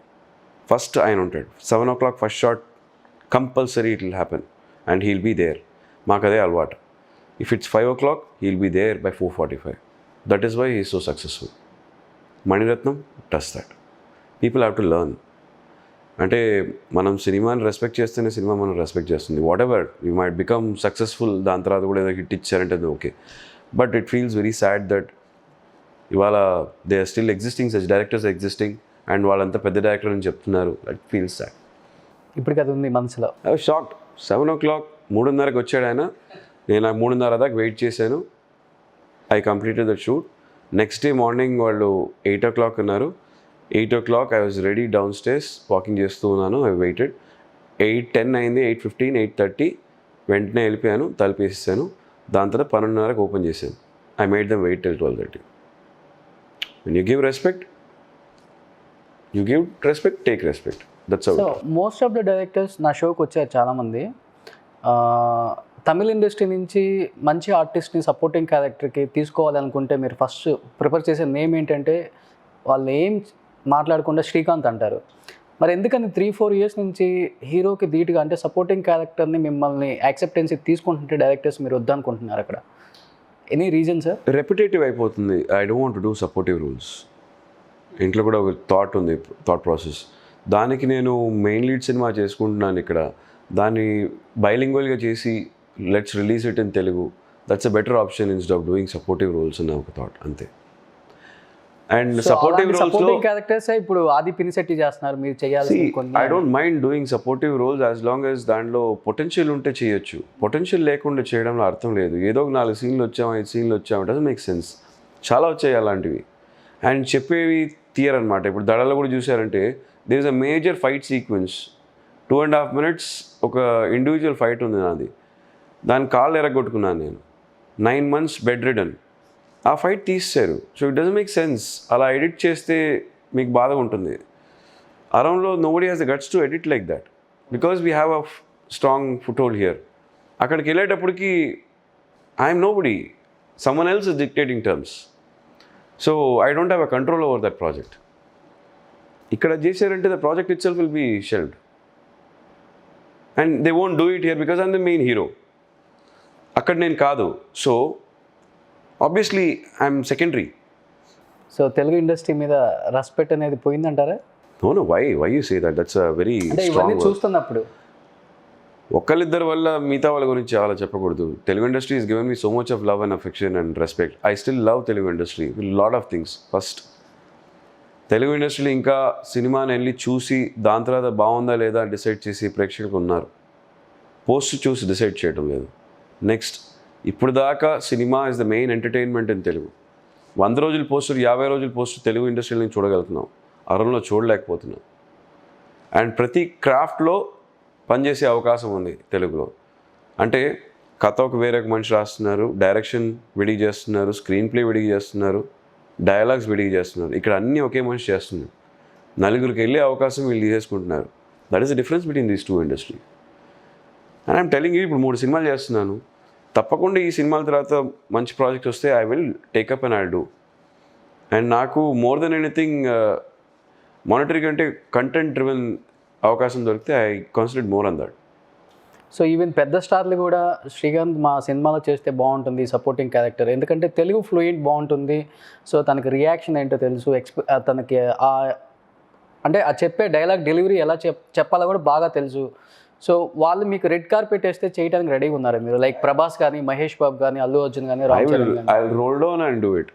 ఫస్ట్ ఆయన ఉంటాడు. 7 o'clock first shot compulsory it will happen and he'll be there. మాకు అదే అలవాటు. If it's 5 o'clock he'll be there by 4:45. That is why he is so successful. Mani Ratnam does that. People have to learn. అంటే మనం సినిమాని respect చేస్తేనే cinema మనం respect చేస్తుంది. Whatever you might become successful, దాని తర్వాత కూడా ఏదో హిట్ ఇచ్చారంటే అది okay. But it feels very sad that ఇవాళ they are still existing such directors existing and వాళ్ళంతా పెద్ద డైరెక్టర్ అని చెప్తున్నారు. That feels sad. ఇప్పటికి అది ఉంది మనసులో. I was shocked. 7 o'clock 3:30కి వచ్చాడు ఆయన. నేను ఆ 3:30 దాకా వెయిట్ చేశాను. I completed the shoot. Next day morning వాళ్ళు 8 o'clock అన్నారు. 8 o'clock I was ready down stairs walking చేస్తూ ఉన్నాను. I weighted. 8:10 అయింది. 8:15, 8:30 వెంటనే వెళ్ళిపోయాను. తలుపేసాను. దాని తర్వాత 12:30కి ఓపెన్ చేశాను. I made them wait till 12:30. When you give respect, take respect. That's so most of the directors నా షోకి వచ్చారు చాలామంది. తమిళ ఇండస్ట్రీ నుంచి మంచి ఆర్టిస్ట్ని సపోర్టింగ్ క్యారెక్టర్కి తీసుకోవాలనుకుంటే మీరు ఫస్ట్ ప్రిఫర్ చేసే నేమ్ ఏంటంటే వాళ్ళు ఏం మాట్లాడకుండా శ్రీకాంత్ అంటారు. మరి ఎందుకని 3-4 years నుంచి హీరోకి ధీటుగా అంటే సపోర్టింగ్ క్యారెక్టర్ని మిమ్మల్ని యాక్సెప్టెన్సీ తీసుకుంటుంటే డైరెక్టర్స్ మీరు వద్దనుకుంటున్నారు అక్కడ? Any reason sir? రెపిటేటివ్ అయిపోతుంది. I don't want to do supportive rules. ఇంట్లో కూడా ఒక థాట్ ఉంది, థాట్ ప్రాసెస్. దానికి నేను మెయిన్ లీడ్ సినిమా చేసుకుంటున్నాను ఇక్కడ, దాన్ని బైలింగ్వల్గా చేసి let's release it in Telugu, that's a better option instead of doing supportive roles అని ఒక థాట్ అంతే. అండ్ సపోర్టివ్ రోల్స్లో క్యారెక్టర్స్ ఇప్పుడు ఆది పినిశెట్టి చేస్తున్నారు, మీరు చేయాలి. I don't mind doing supportive roles as long as దాంట్లో పొటెన్షియల్ ఉంటే చేయొచ్చు. పొటెన్షియల్ లేకుండా చేయడంలో అర్థం లేదు. ఏదో ఒక 4 సీన్లు వచ్చాము, 5 సీన్లు వచ్చాము, డజంట్ మేక్ సెన్స్. చాలా వచ్చాయి అలాంటివి అండ్ చెప్పేవి తీయరనమాట. ఇప్పుడు దడలో కూడా చూసారంటే there is a major fight sequence, 2.5 minutes ఒక ఇండివిజువల్ ఫైట్ ఉంది నాది, దాని కాళ్ళు ఎరగొట్టుకున్నాను నేను. 9 months బెడ్ రిడన్. ఆ ఫైట్ తీసేశారు. So it doesn't make sense. అలా ఎడిట్ చేస్తే మీకు బాధగా ఉంటుంది. అరౌండ్లో nobody has the guts to edit like that because we have a strong foothold here. అక్కడికి వెళ్ళేటప్పటికి I'm nobody, someone else is dictating terms. So I don't have a control over that project. ఇక్కడ చేశారంటే the project itself will be shelved and they won't do it here because I'm the main hero. అక్కడ నేను కాదు. So obviously I'm secondary. So Telugu industry మీద respect అనేది పోయిందంటారా? No why you say that? That's a very అంటే ఇవన్నీ strong. చూస్తున్నప్పుడు ఒక్కళ్ళిద్దరి వల్ల మిగతా వాళ్ళ గురించి చాలా చెప్పకూడదు. Telugu industry is given me so much of love and affection and respect. I still love Telugu industry with lot of things. First Telugu ఇండస్ట్రీలో ఇంకా సినిమాని వెళ్ళి చూసి దాని తర్వాత బాగుందా లేదా డిసైడ్ చేసి ప్రేక్షకులు ఉన్నారు. పోస్ట్ చూసి డిసైడ్ చేయడం లేదు. నెక్స్ట్, ఇప్పుడు దాకా cinema is the main entertainment in Telugu. 100 రోజుల పోస్టర్, 50 రోజుల పోస్టర్ తెలుగు ఇండస్ట్రీలో నుంచి చూడగలుగుతున్నాం, అరంలో చూడలేకపోతున్నాం. అండ్ ప్రతి క్రాఫ్ట్లో పనిచేసే అవకాశం ఉంది తెలుగులో. అంటే కథ ఒక వేరే మనిషి రాస్తున్నారు, డైరెక్షన్ విడిగి చేస్తున్నారు, స్క్రీన్ ప్లే విడిగి చేస్తున్నారు, డైలాగ్స్ విడిగి చేస్తున్నారు. ఇక్కడ అన్నీ ఒకే మనిషి చేస్తున్నారు. నలుగురికి వెళ్ళే అవకాశం వీళ్ళు తీసేసుకుంటున్నారు. That is the difference between these 2 industry. And I'm telling you, ఇప్పుడు 3 సినిమాలు చేస్తున్నాను. తప్పకుండా ఈ సినిమాల తర్వాత మంచి ప్రాజెక్ట్ వస్తే I will take up and I do. And నాకు మోర్ దెన్ ఎనీథింగ్ మానిటరీ కంటే కంటెంట్ డ్రివెన్ అవకాశం దొరికితే I concentrate more on that. So even పెద్ద స్టార్లు కూడా శ్రీకాంత్ మా సినిమాలో చేస్తే బాగుంటుంది సపోర్టింగ్ క్యారెక్టర్, ఎందుకంటే తెలుగు ఫ్లూయెంట్ బాగుంటుంది, సో తనకి రియాక్షన్ ఏంటో తెలుసు, తనకి అంటే ఆ చెప్పే డైలాగ్ డెలివరీ ఎలా చెప్పాలో కూడా బాగా తెలుసు. సో వాళ్ళు మీకు రెడ్ కార్పెట్ వేస్తే చేయడానికి రెడీగా ఉన్నారు మీరు? లైక్ ప్రభాస్ కానీ, మహేష్ బాబు కానీ, అల్లు అర్జున్ కానీ, రామ్ చరణ్ కానీ. I'll roll down and do it.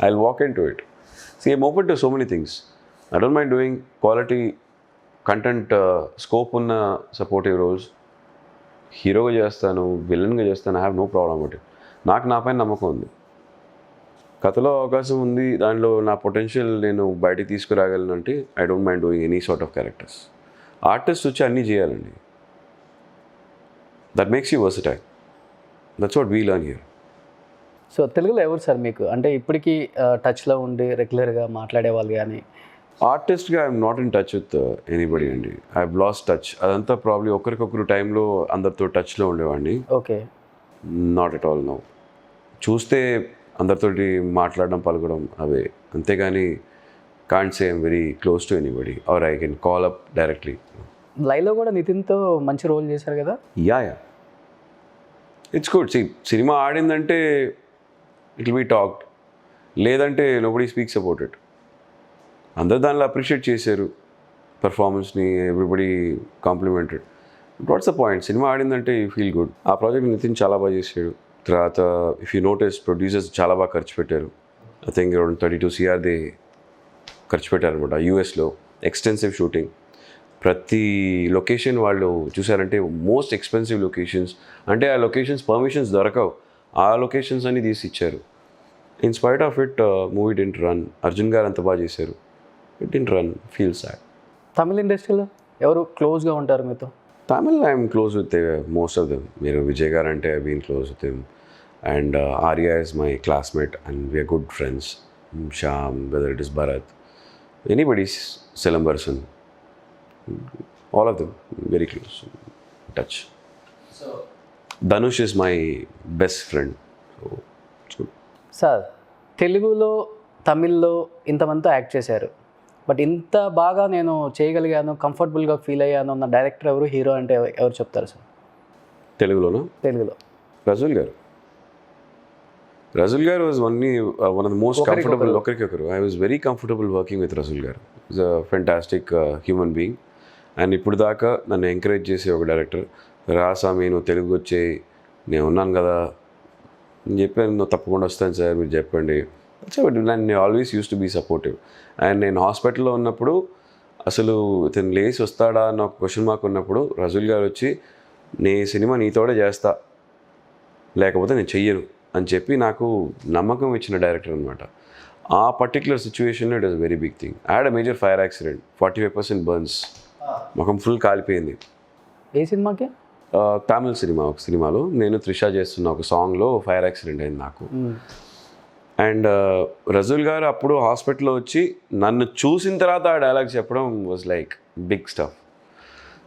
I'll walk into it. See, I'm open to so many things. I don't mind doing quality content, scope ఉన్న సపోర్టివ్ రోల్స్. హీరోగా చేస్తాను, విలన్గా చేస్తాను, I have no problem with it. నాకు నా పైన నమ్మకం ఉంది. కథలో అవకాశం ఉంది, దానిలో నా పొటెన్షియల్ నేను బయటికి తీసుకురాగలను అంటే I don't mind doing any sort of characters. Artist వచ్చి అన్నీ చేయాలండి. That makes you versatile. That's what we learn here. So తెలుగులో ఎవరు సార్ మీకు అంటే ఇప్పటికీ టచ్లో ఉండి రెగ్యులర్గా మాట్లాడే వాళ్ళు కానీ? ఆర్టిస్ట్గా I'm not in touch with anybody అండి. I have lost touch. అదంతా ప్రాబ్లీ ఒకరికొకరు టైంలో అందరితో టచ్లో ఉండేవాడిని. Okay. Not at all no. చూస్తే అందరితోటి మాట్లాడడం, పలకడం అవే, అంతేగాని can't say I'm very close to anybody or I can call up directly. లైవ్లో కూడా నితిన్తో మంచి రోల్ చేశారు కదా? Yeah it's good. సినిమా ఆడిందంటే ఇట్ విల్ బీ టాక్డ్, లేదంటే నోబడీ స్పీక్స్ అబౌట్ ఇట్. అందరు దానిలో అప్రిషియేట్ చేశారు పర్ఫార్మెన్స్ని, everybody complimented. What's the point? Cinema ఆడిందంటే యూ ఫీల్ గుడ్. ఆ ప్రాజెక్ట్ నితిన్ చాలా బాగా చేశాడు. తర్వాత ఇఫ్ యూ నోటీస్ ప్రొడ్యూసర్స్ చాలా బాగా ఖర్చు పెట్టారు. I think around 32 CR they ఖర్చు పెట్టారనమాట. యూఎస్లో ఎక్స్టెన్సివ్ షూటింగ్, ప్రతి లొకేషన్ వాళ్ళు చూసారంటే మోస్ట్ ఎక్స్పెన్సివ్ లొకేషన్స్. అంటే ఆ లొకేషన్స్ పర్మిషన్స్ దొరకవు, ఆ లొకేషన్స్ అన్ని తీసి ఇచ్చారు. In spite of it movie didn't run. Arjun garu అంత బాగా చేశారు, it didn't run. Feel sad. Tamil ఇండస్ట్రీలో ఎవరు క్లోజ్గా ఉంటారు మీతో? Tamil, I'm close with most of them. Mero Vijay Garante, I've been close with him. And Arya is my classmate and we are good friends. Shyam, whether it is Bharat, anybody's Selambarson. All of them, very close, touch. So, Dhanush is my best friend. So, it's good. Sir, తెలుగులో తమిళ్లో ఇంతమందితో act చేశారు, but ఇంత బాగా నేను చేయగలిగాను, కంఫర్టబుల్గా feel అయ్యాను అన్న డైరెక్టర్ ఎవరు, హీరో అంటే ఎవరు చెప్తారు సార్? తెలుగులోనా? తెలుగులో రజుల్ గారు. Razul Garu was one of the most comfortable. I was very comfortable working with Razul Garu. He's a fantastic human being. And ఇప్పుడు దాకా నన్ను ఎంకరేజ్ చేసే ఒక డైరెక్టర్, రాసామి నువ్వు తెలుగు వచ్చేయి, నేను ఉన్నాను కదా అని చెప్పాను. నువ్వు తప్పకుండా వస్తాను సార్, మీరు చెప్పండి. నేను always use to be supportive. And నేను హాస్పిటల్లో ఉన్నప్పుడు అసలు ఇతను లేచి వస్తాడా అన్న ఒక క్వశ్చన్ మార్క్ ఉన్నప్పుడు రజుల్ గారు వచ్చి, నీ సినిమా నీతోడే చేస్తా, లేకపోతే నేను చెయ్యను అని చెప్పి నాకు నమ్మకం ఇచ్చిన డైరెక్టర్ అనమాట. ఆ పర్టిక్యులర్ సిచ్యువేషన్లో it was very big thing. I had a major fire accident, 45% burns, ముఖం ఫుల్ కాలిపోయింది. ఏ సినిమాకి? తమిళ్ సినిమా. ఒక సినిమాలో నేను త్రిష చేస్తున్న ఒక సాంగ్లో ఫైర్ యాక్సిడెంట్ అయింది నాకు. అండ్ రజుల్ గారు అప్పుడు హాస్పిటల్లో వచ్చి నన్ను చూసిన తర్వాత ఆ డైలాగ్ చెప్పడం was like big stuff.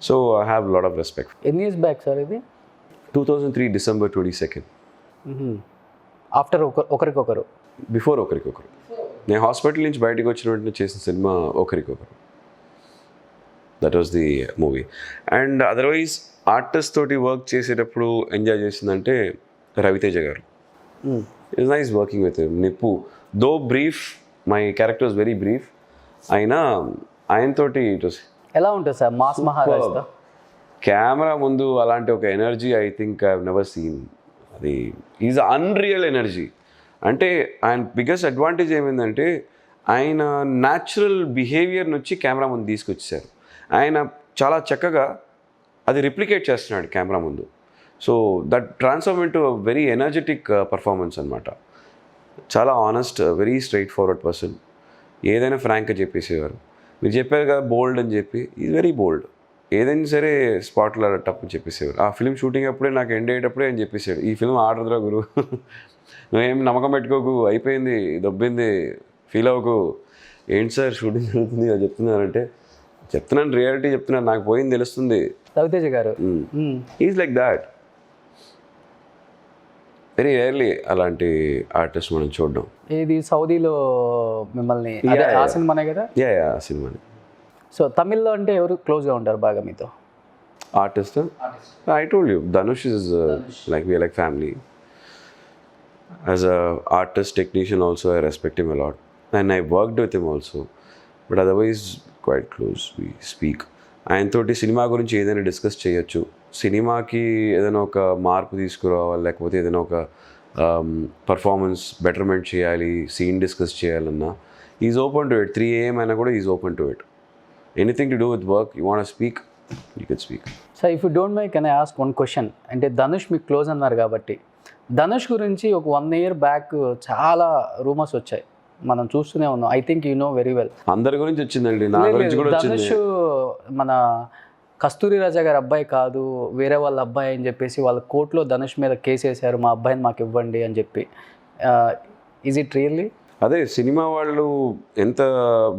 So I have lot of respect. ఎన్ని ఇయర్స్ బ్యాక్ సార్ ఇది? 2003 December 22. ఆఫ్టర్ ఒకరికొకరు, బిఫోర్ ఒకరికొకరు. నేను హాస్పిటల్ నుంచి బయటకు వచ్చిన వెంటనే చేసిన సినిమా ఒకరికొకరు. That was the movie. And otherwise artist తోటి వర్క్ చేసేటప్పుడు ఎంజాయ్ చేసిందంటే రవితేజ గారు. ఇట్స్ నైస్ వర్కింగ్ విత్ నిప్పు. దో brief, my character was very brief. అయినా ఆయనతోటి ఇట్ వాస్ ఎలా ఉంటుంది సార్ మాస్ మహారాజ్తో? కెమెరా ముందు అలాంటి ఒక energy I think I have never seen. అది ఈజ్ అన్రియల్ ఎనర్జీ. అంటే ఆయన బిగ్గెస్ట్ అడ్వాంటేజ్ ఏమైందంటే ఆయన న్యాచురల్ బిహేవియర్ని వచ్చి కెమెరా ముందు తీసుకొచ్చేసారు. ఆయన చాలా చక్కగా అది రిప్లికేట్ చేస్తున్నాడు కెమెరా ముందు. So that transform into very energetic performance అనమాట. చాలా honest, very straight forward person. ఏదైనా ఫ్రాంక్గా చెప్పేసేవారు. మీరు చెప్పారు కదా బోల్డ్ అని చెప్పి, ఈజ్ వెరీ బోల్డ్. ఏదైనా సరే స్పాట్లో టప్ చెప్పేసేవారు. ఆ ఫిల్మ్ షూటింగ్ అప్పుడే నాకు ఎండ్ అయ్యేటప్పుడే అని చెప్పేసాడు, ఈ ఫిల్మ్ ఆర్డర్రా గురు, నువ్వేం నమ్మకం పెట్టుకోకు, అయిపోయింది, దొబ్బింది, ఫీల్ అవ్వకు. ఏంటి సార్ షూటింగ్ జరుగుతుంది అది చెప్తున్నారంటే, చెప్తున్నాను రియాలిటీ చెప్తున్నాను, నాకు పోయింది తెలుస్తుంది. రవితేజ గారు is like that. Very rarely అలాంటి ఆర్టిస్ట్ మనం చూడడం. ఇది సౌదీలో మిమ్మల్ని ఆ సినిమానే కదా? యా సినిమాని. సో తమిళ్లో అంటే ఎవరు క్లోజ్గా ఉంటారు బాగా మీతో? Artist I told you, Dhanush is like we like family. As a artist technician also I respect him a lot and I worked with him also, but otherwise quite close, we speak. ఆయనతోటి cinema గురించి ఏదైనా discuss చేయొచ్చు, సినిమాకి ఏదైనా ఒక మార్పు తీసుకురావాలి, లేకపోతే ఏదైనా ఒక పర్ఫార్మెన్స్ బెటర్మెంట్ చేయాలి, సీన్ డిస్కస్ చేయాలన్నా is open to it. 3 AM అయినా కూడా is open to it. Anything to do with work, you want speak, you can speak. So if you don't mind can I ask one question? అంటే ధనుష్ మీకు close అన్నారు కాబట్టి, ధనుష్ గురించి ఒక 1 year back చాలా rumours వచ్చాయి, మనం చూస్తూనే ఉన్నాం. I think you know very well. అందరి గురించి వచ్చిందండి, నా గురించి కూడా వచ్చింది. ధనుష్ మన కస్తూరి రాజా గారి అబ్బాయి కాదు, వేరే వాళ్ళ అబ్బాయి అని చెప్పేసి వాళ్ళ కోర్టులో ధనుష్ మీద కేసు వేశారు, మా అబ్బాయిని మాకు ఇవ్వండి అని చెప్పి. Is it really? అదే సినిమా వాళ్ళు ఎంత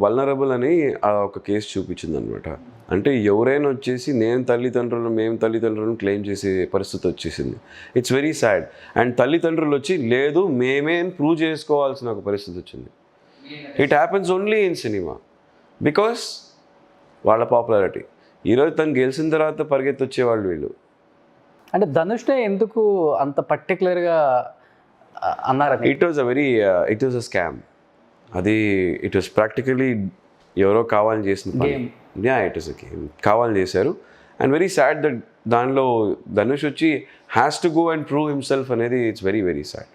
వల్నరబుల్ అని ఆ ఒక కేసు చూపించింది అనమాట. అంటే ఎవరైనా వచ్చేసి మేము తల్లిదండ్రులను క్లెయిమ్ చేసే పరిస్థితి వచ్చేసింది. It's very sad. అండ్ తల్లిదండ్రులు వచ్చి లేదు మేమే ప్రూవ్ చేసుకోవాల్సిన ఒక పరిస్థితి వచ్చింది. It happens only in cinema because వాళ్ళ పాపులారిటీ. ఈరోజు తను గెలిచిన తర్వాత పరిగెత్తి వచ్చేవాళ్ళు వీళ్ళు. అంటే ధనుష్నే ఎందుకు అంత పర్టికులర్గా అన్నారు? It was a scam. అది ఇట్ వాజ్ ప్రాక్టికలీ ఎవరో కావాలని చేసిన పని. ఇట్ వాజ్ అ గేమ్, కావాలని చేశారు. అండ్ వెరీ సాడ్ దట్ దానిలో ధనుష్ వచ్చి has to go and prove himself అనేది it's very very sad.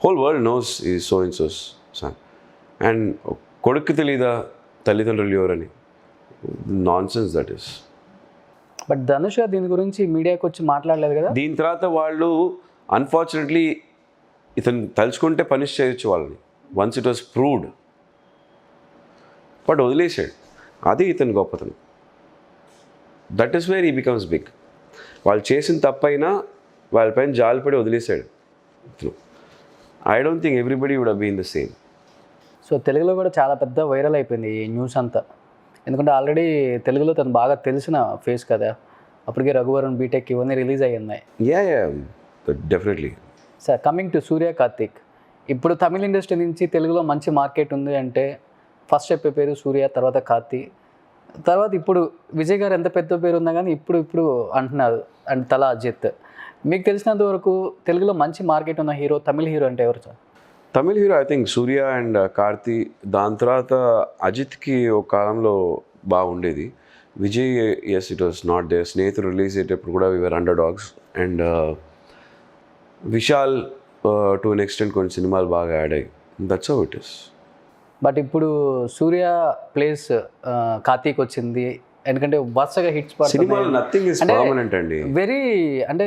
Whole world knows ఈ so and so's son. And కొడుకు తెలీదా తల్లిదండ్రులు ఎవరని? Nonsense that is. But Dhanush దీని గురించి మీడియాకి వచ్చి మాట్లాడలేదు కదా. దీని తర్వాత వాళ్ళు అన్ఫార్చునేట్లీ ఇతను తలుచుకుంటే పనిష్ చేయొచ్చు వాళ్ళని, once it was proved. But వదిలేసాడు, అది ఇతని గొప్పతనం. That is where he becomes big. వాళ్ళు చేసిన తప్పైనా వాళ్ళపైన జాలిపడి వదిలేశాడు. I don't think everybody would have been the same. So తెలుగులో కూడా చాలా పెద్ద వైరల్ అయిపోయింది ఈ న్యూస్ అంతా, ఎందుకంటే ఆల్రెడీ తెలుగులో తను బాగా తెలిసిన ఫేస్ కదా, అప్పటికే రఘువరన్, బీటెక్ ఇవన్నీ రిలీజ్ అయ్యి ఉన్నాయి. Yeah definitely. Sir coming to Suriya, Karthik, ఇప్పుడు తమిళ ఇండస్ట్రీ నుంచి తెలుగులో మంచి మార్కెట్ ఉంది అంటే ఫస్ట్ చెప్పే పేరు సూర్య, తర్వాత కార్తీ, తర్వాత ఇప్పుడు విజయ్ గారు ఎంత పెద్ద పేరు ఉన్నా కానీ ఇప్పుడు అంటున్నారు అండ్ తల అజిత్. మీకు తెలిసినంత వరకు తెలుగులో మంచి మార్కెట్ ఉన్న హీరో తమిళ హీరో అంటే ఎవరు sir? Tamil hero I think Suriya and Karthi. దాని తర్వాత అజిత్కి ఒక కాలంలో బాగుండేది. Vijay yes it was not there. Snehithudu release అయ్యేటప్పుడు కూడా we're underdogs. And Vishal to an extent కొన్ని సినిమాలు బాగా యాడ్ అయ్యాయి. That's how it is. But ఇప్పుడు సూర్య ప్లేస్ కార్తీక్ వచ్చింది, ఎందుకంటే వరుసగా హిట్స్ సినిమాలో నథింగ్ ఇస్ పర్మనెంట్ అండి. వెరీ అంటే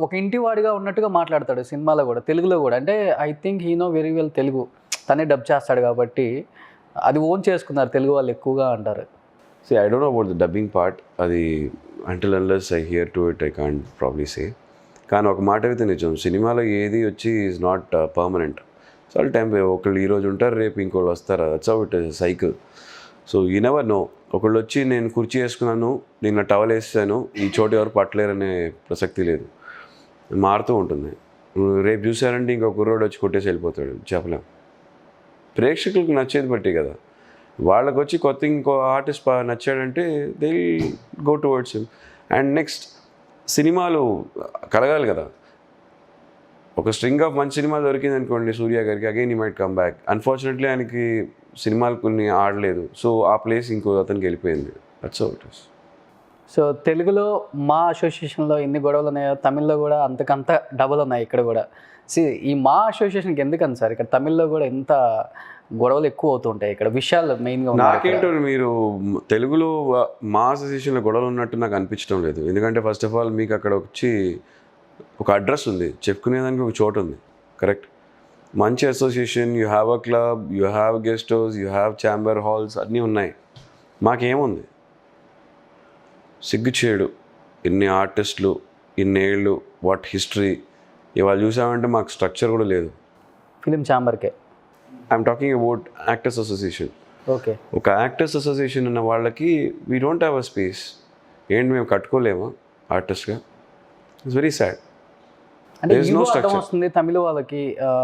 ఒక ఇంటి వాడిగా ఉన్నట్టుగా మాట్లాడతాడు సినిమాలో కూడా, తెలుగులో కూడా. అంటే I think he no very well Telugu, తనే డబ్ చేస్తాడు కాబట్టి అది ఓన్ చేసుకున్నారు తెలుగు వాళ్ళు ఎక్కువగా అంటారు. See, I don't know about the dubbing part. అది until unless I hear to it, I can't probably say. కానీ ఒక మాట అయితే నిజం, సినిమాలో ఏది వచ్చి ఈజ్ నాట్ పర్మనెంట్. చాలా టైం ఒకళ్ళు ఈరోజు ఉంటారు, రేపు ఇంకోళ్ళు వస్తారు. That's how it is cycle. So you never know. ఒకళ్ళు వచ్చి నేను కుర్చీ వేసుకున్నాను, నిన్న టవల్ వేసాను, ఈ చోటు ఎవరు పట్టలేరనే ప్రసక్తి లేదు, మారుతూ ఉంటుంది. రేపు చూసారంటే ఇంకో కుర్రోడు వచ్చి కొట్టేసి వెళ్ళిపోతాడు. చెప్పలేం. ప్రేక్షకులకు నచ్చేది బట్టి కదా. వాళ్ళకి వచ్చి కొత్త ఇంకో ఆర్టిస్ట్ నచ్చాడంటే they go towards him. And next సినిమాలు కలగాలి కదా. ఒక స్ట్రింగ్ ఆఫ్ మంచి సినిమా దొరికింది అనుకోండి సూర్య గారికి, again he might come back. Unfortunately ఆయనకి సినిమాలు కొన్ని ఆడలేదు, సో ఆ ప్లేస్ ఇంకో అతనికి వెళ్ళిపోయింది. That's how it is. So తెలుగులో మా అసోసియేషన్లో ఎన్ని గొడవలు ఉన్నాయో తమిళ్లో కూడా అంతకంత డబల్ ఉన్నాయి ఇక్కడ కూడా. ఈ మా అసోసియేషన్కి ఎందుకని సార్ ఇక్కడ తమిళ్లో కూడా ఎంత గొడవలు ఎక్కువ అవుతూ ఉంటాయి? ఇక్కడ విషయాలు మెయిన్గా నాకేంటో మీరు తెలుగులో మా అసోసియేషన్లో గొడవలు ఉన్నట్టు నాకు అనిపించడం లేదు. ఎందుకంటే ఫస్ట్ ఆఫ్ ఆల్ మీకు అక్కడ వచ్చి ఒక అడ్రస్ ఉంది, చెప్పుకునేదానికి ఒక చోటు ఉంది. కరెక్ట్. మంచి association, you have a club, you have guest house, you have chamber halls, అన్నీ ఉన్నాయి. మాకేముంది? సిగ్గుచేడు. ఇన్ని ఆర్టిస్టులు, ఇన్నేళ్ళు, వాట్ హిస్టరీ. ఇవాళ చూసామంటే మాకు స్ట్రక్చర్ కూడా లేదు. ఫిలిం ఛాంబర్కే I'm talking about actors association. Okay. ఒక యాక్టర్స్ అసోసియేషన్ ఉన్న వాళ్ళకి we don't have a space. ఏంటి మేము కట్టుకోలేమా ఆర్టిస్ట్గా? It's very sad. అంటే అర్థం వస్తుంది తమిళ వాళ్ళకి.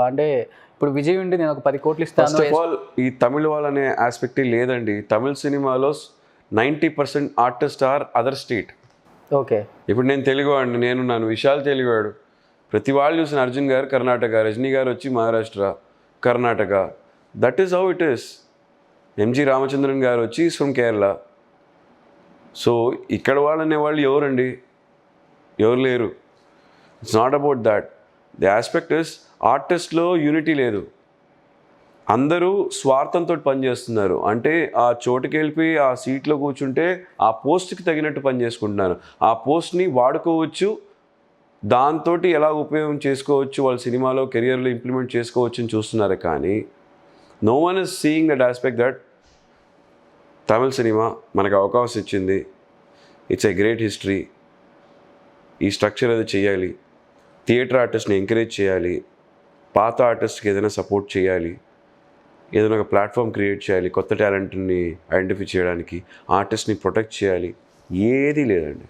అంటే ఇప్పుడు విజయ్ ఉండి నేను ఒక 10 కోట్లు ఇస్తాను. ఫస్ట్ ఆఫ్ ఆల్ ఈ తమిళ వాళ్ళనే ఆస్పెక్ట్ లేదండి. తమిళ సినిమాలో 90% artist are other state. Okay. ఇప్పుడు నేను తెలుగువాడిని, నన్ను విశాల్ తెలుగువాడు. ప్రతి వాళ్ళు చూసిన అర్జున్ గారు కర్ణాటక, రజనీ గారు వచ్చి Maharashtra, Karnataka. That is how it is. MG Ramachandran garu వచ్చి ఫ్రమ్ కేరళ. సో ఇక్కడ వాళ్ళు అనేవాళ్ళు ఎవరండి? ఎవరు లేరు. It's not about that. The aspect is ఆర్టిస్ట్లో యూనిటీ లేదు. అందరూ స్వార్థంతో పనిచేస్తున్నారు. అంటే ఆ చోటుకి వెళ్ళిపోయి ఆ సీట్లో కూర్చుంటే ఆ పోస్ట్కి తగినట్టు పని చేసుకుంటున్నారు. ఆ పోస్ట్ని వాడుకోవచ్చు, దాంతో ఎలా ఉపయోగం చేసుకోవచ్చు, వాళ్ళ సినిమాలో కెరియర్లో ఇంప్లిమెంట్ చేసుకోవచ్చు అని చూస్తున్నారు. కానీ no one is seeing that aspect that Tamil cinema మనకు అవకాశం ఇచ్చింది, ఇట్స్ ఎ గ్రేట్ హిస్టరీ, ఈ స్ట్రక్చర్ అది చేయాలి, థియేటర్ ఆర్టిస్ట్ని ఎంకరేజ్ చేయాలి, పాత ఆర్టిస్ట్కి ఏదైనా సపోర్ట్ చేయాలి, ఏదైనా ఒక ప్లాట్ఫామ్ క్రియేట్ చేయాలి, కొత్త టాలెంట్ని ఐడెంటిఫై చేయడానికి, ఆర్టిస్ట్ని ప్రొటెక్ట్ చేయాలి. ఏదీ లేదండి.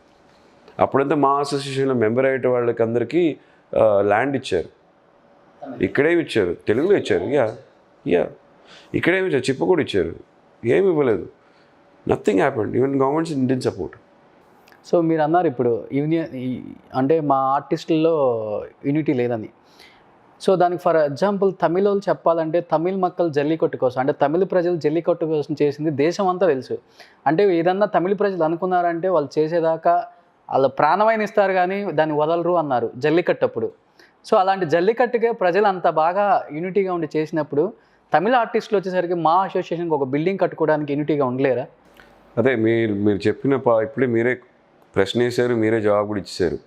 అప్పుడంతా మా అసోసియేషన్లో మెంబర్ అయ్యే వాళ్ళకి అందరికీ ల్యాండ్ ఇచ్చారు. ఇక్కడేమి ఇచ్చారు? తెలుగులో ఇచ్చారు. యా ఇక్కడేమి ఇచ్చారు? చిప్ప కూడా ఇచ్చారు. ఏమి ఇవ్వలేదు. Nothing happened. Even governments Indian support. So మీరు అన్నారు ఇప్పుడు యూనియన్ అంటే మా ఆర్టిస్టుల్లో యూనిటీ లేదని. సో దానికి ఫర్ ఎగ్జాంపుల్ తమిళ వాళ్ళు చెప్పాలంటే తమిళ్ మక్కలు జల్లికట్టు కోసం, అంటే తమిళ ప్రజలు జల్లికట్టు కోసం చేసింది దేశం అంతా తెలుసు. అంటే ఏదన్నా తమిళ ప్రజలు అనుకున్నారంటే వాళ్ళు చేసేదాకా వాళ్ళు ప్రాణమైన ఇస్తారు కానీ దాన్ని వదలరు అన్నారు జల్లికట్టప్పుడు. సో అలాంటి జల్లికట్టుకే ప్రజలు అంత బాగా యూనిటీగా ఉండి చేసినప్పుడు తమిళ ఆర్టిస్టులు వచ్చేసరికి మా అసోసియేషన్కి ఒక బిల్డింగ్ కట్టుకోవడానికి యూనిటీగా ఉండలేరా? అదే మీరు చెప్పిన ఇప్పుడే మీరే ప్రశ్న వేశారు, మీరే జవాబు కూడా ఇచ్చారు.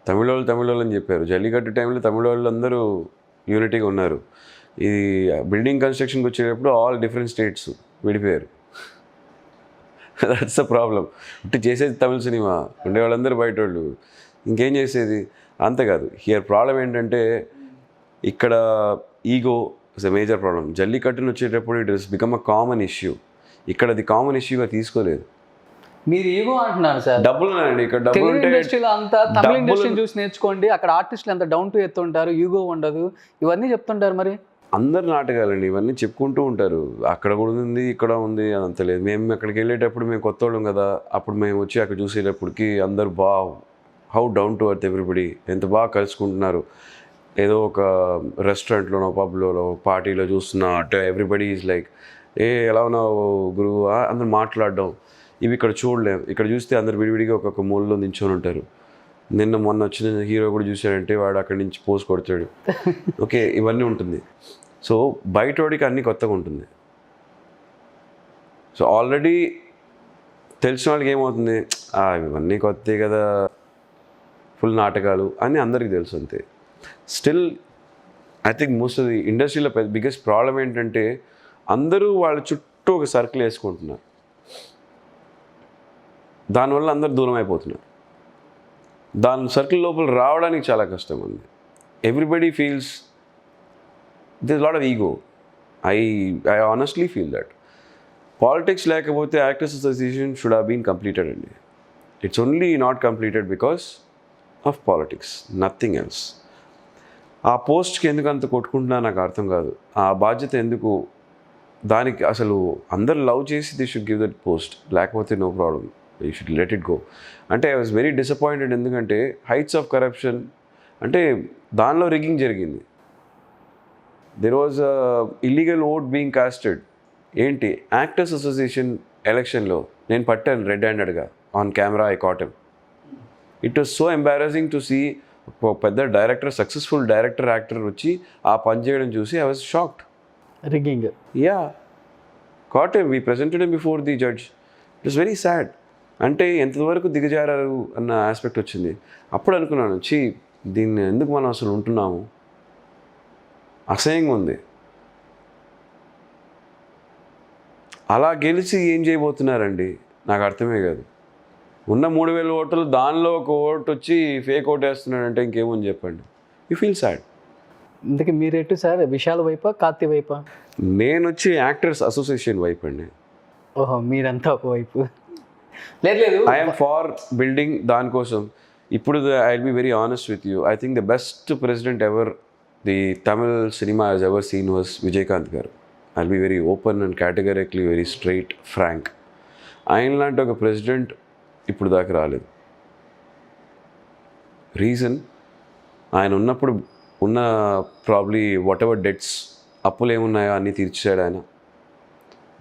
తమిళ వాళ్ళు అని చెప్పారు. జల్లికట్టు టైంలో తమిళ వాళ్ళు అందరూ యూనిటీగా ఉన్నారు. ఇది బిల్డింగ్ కన్స్ట్రక్షన్కి వచ్చేటప్పుడు ఆల్ డిఫరెంట్ స్టేట్స్ విడిపోయారు. That's the problem. ఇటు చేసేది తమిళ సినిమా, ఉండేవాళ్ళందరూ బయట వాళ్ళు, ఇంకేం చేసేది? అంతేకాదు, హియర్ ప్రాబ్లం ఏంటంటే ఇక్కడ ego is a major problem. జల్లికట్టును వచ్చేటప్పుడు it is become a common issue. ఇక్కడ అది కామన్ ఇష్యూగా తీసుకోలేదు. మీరు ఈగో అంటున్నారు సార్. డబ్బులు అండి ఇక్కడ. డబ్బులు ఇండస్ట్రీలో అంతా తమిళ ఇండస్ట్రీని చూసి నేర్చుకోండి, అక్కడ ఆర్టిస్టులు ఎంత డౌన్ టు ఎర్త్ ఉంటారు, ఈగో ఉండదు, ఇవన్నీ చెప్తుంటారు. మరి అందరు నాటకాలండి, ఇవన్నీ చెప్పుకుంటూ ఉంటారు. అక్కడ కూడా ఉంది, ఇక్కడ ఉంది, అదంత లేదు. మేము అక్కడికి వెళ్ళేటప్పుడు మేము కొత్త వాళ్ళం కదా, అప్పుడు మేము వచ్చి అక్కడ చూసేటప్పటికి అందరు how down to earth everybody, ఎంత బాగా కలుసుకుంటున్నారు. ఏదో ఒక రెస్టారెంట్లోనో పబ్లోనో పార్టీలో చూస్తున్నా అంటే ఎవ్రీబడి ఈజ్ లైక్ ఎలా ఉన్నావు గురువు అందరు మాట్లాడడం. ఇవి ఇక్కడ చూడలేం. ఇక్కడ చూస్తే అందరు విడివిడిగా ఒక్కొక్క మూలలో నించొని ఉంటారు. మొన్న వచ్చిన హీరో కూడా చూశాడంటే వాడు అక్కడి నుంచి పోజ్ కొడతాడు. ఓకే, ఇవన్నీ ఉంటుంది. సో బయటోడికి అన్నీ కొత్తగా ఉంటుంది. సో ఆల్రెడీ తెలిసిన వాళ్ళకి ఏమవుతుంది, ఇవన్నీ కొత్త కదా, ఫుల్ నాటకాలు అని అందరికీ తెలుసు అంతే. Still I think most of the ఇండస్ట్రీలో బిగ్గెస్ట్ ప్రాబ్లం ఏంటంటే అందరూ వాళ్ళ చుట్టూ ఒక సర్కిల్ వేసుకుంటున్నారు. దానివల్ల అందరు దూరం అయిపోతున్నారు. దాని సర్కిల్ లోపల రావడానికి చాలా కష్టం ఉంది. Everybody feels this lot of ego. I honestly feel that politics లేకపోతే actors association should have been completed అండి. It's only not completed because of politics, nothing else. ఆ పోస్ట్కి ఎందుకు అంత కొట్టుకుంటున్నా నాకు అర్థం కాదు. ఆ బాధ్యత ఎందుకు, దానికి అసలు అందరు లవ్ చేసి they should give that post, లేకపోతే no problem, you should let it go. అంటే ఐ వాజ్ వెరీ డిసప్పాయింటెడ్. ఎందుకంటే హైట్స్ ఆఫ్ కరప్షన్ అంటే దానిలో రిగ్గింగ్ జరిగింది. There was illegal vote being casted. ఏంటి, యాక్టర్స్ అసోసియేషన్ ఎలక్షన్లో నేను పట్టాను రెడ్ హ్యాండెడ్గా on camera. I caught him. It was so embarrassing to see. ఒక పెద్ద డైరెక్టర్, సక్సెస్ఫుల్ డైరెక్టర్, యాక్టర్ వచ్చి ఆ పని చేయడం చూసి I was shocked. Rigging. Yeah, caught him. We presented him before the judge. It was very sad. అంటే ఎంతవరకు దిగజారారు అన్న ఆస్పెక్ట్ వచ్చింది. అప్పుడు అనుకున్నాను, దీన్ని ఎందుకు మనం అసలు ఉంటున్నాము, అసహ్యంగా ఉంది. అలా గెలిచి ఏం చేయబోతున్నారండి నాకు అర్థమే కాదు. ఉన్న 3,000 ఓట్లు దానిలో ఒక ఓటు వచ్చి ఫేక్ ఓటు వేస్తున్నాడంటే ఇంకేమని చెప్పండి. You feel sad. ఇందుకే మీరేంటి సార్, విశాల్ వైపా కార్తీ వైపా? నేను వచ్చి యాక్టర్స్ అసోసియేషన్ వైపు అండి. ఓహో, మీరంతా ఒకవైపు. లేదు, ఐఎమ్ ఫార్ బిల్డింగ్ దానికోసం. ఇప్పుడు I will be very honest with you. I think the best president ever the Tamil cinema has ever seen was Vijayakanth garu. I will be very open and categorically very straight frank. ఆయన లాంటి ఒక president ఇప్పుడు దాకా రాలేదు. Reason, ఆయన ఉన్నప్పుడు ఉన్న probably what ever debts, అప్పులు ఏమున్నాయో అన్నీ తీర్చాడు ఆయన.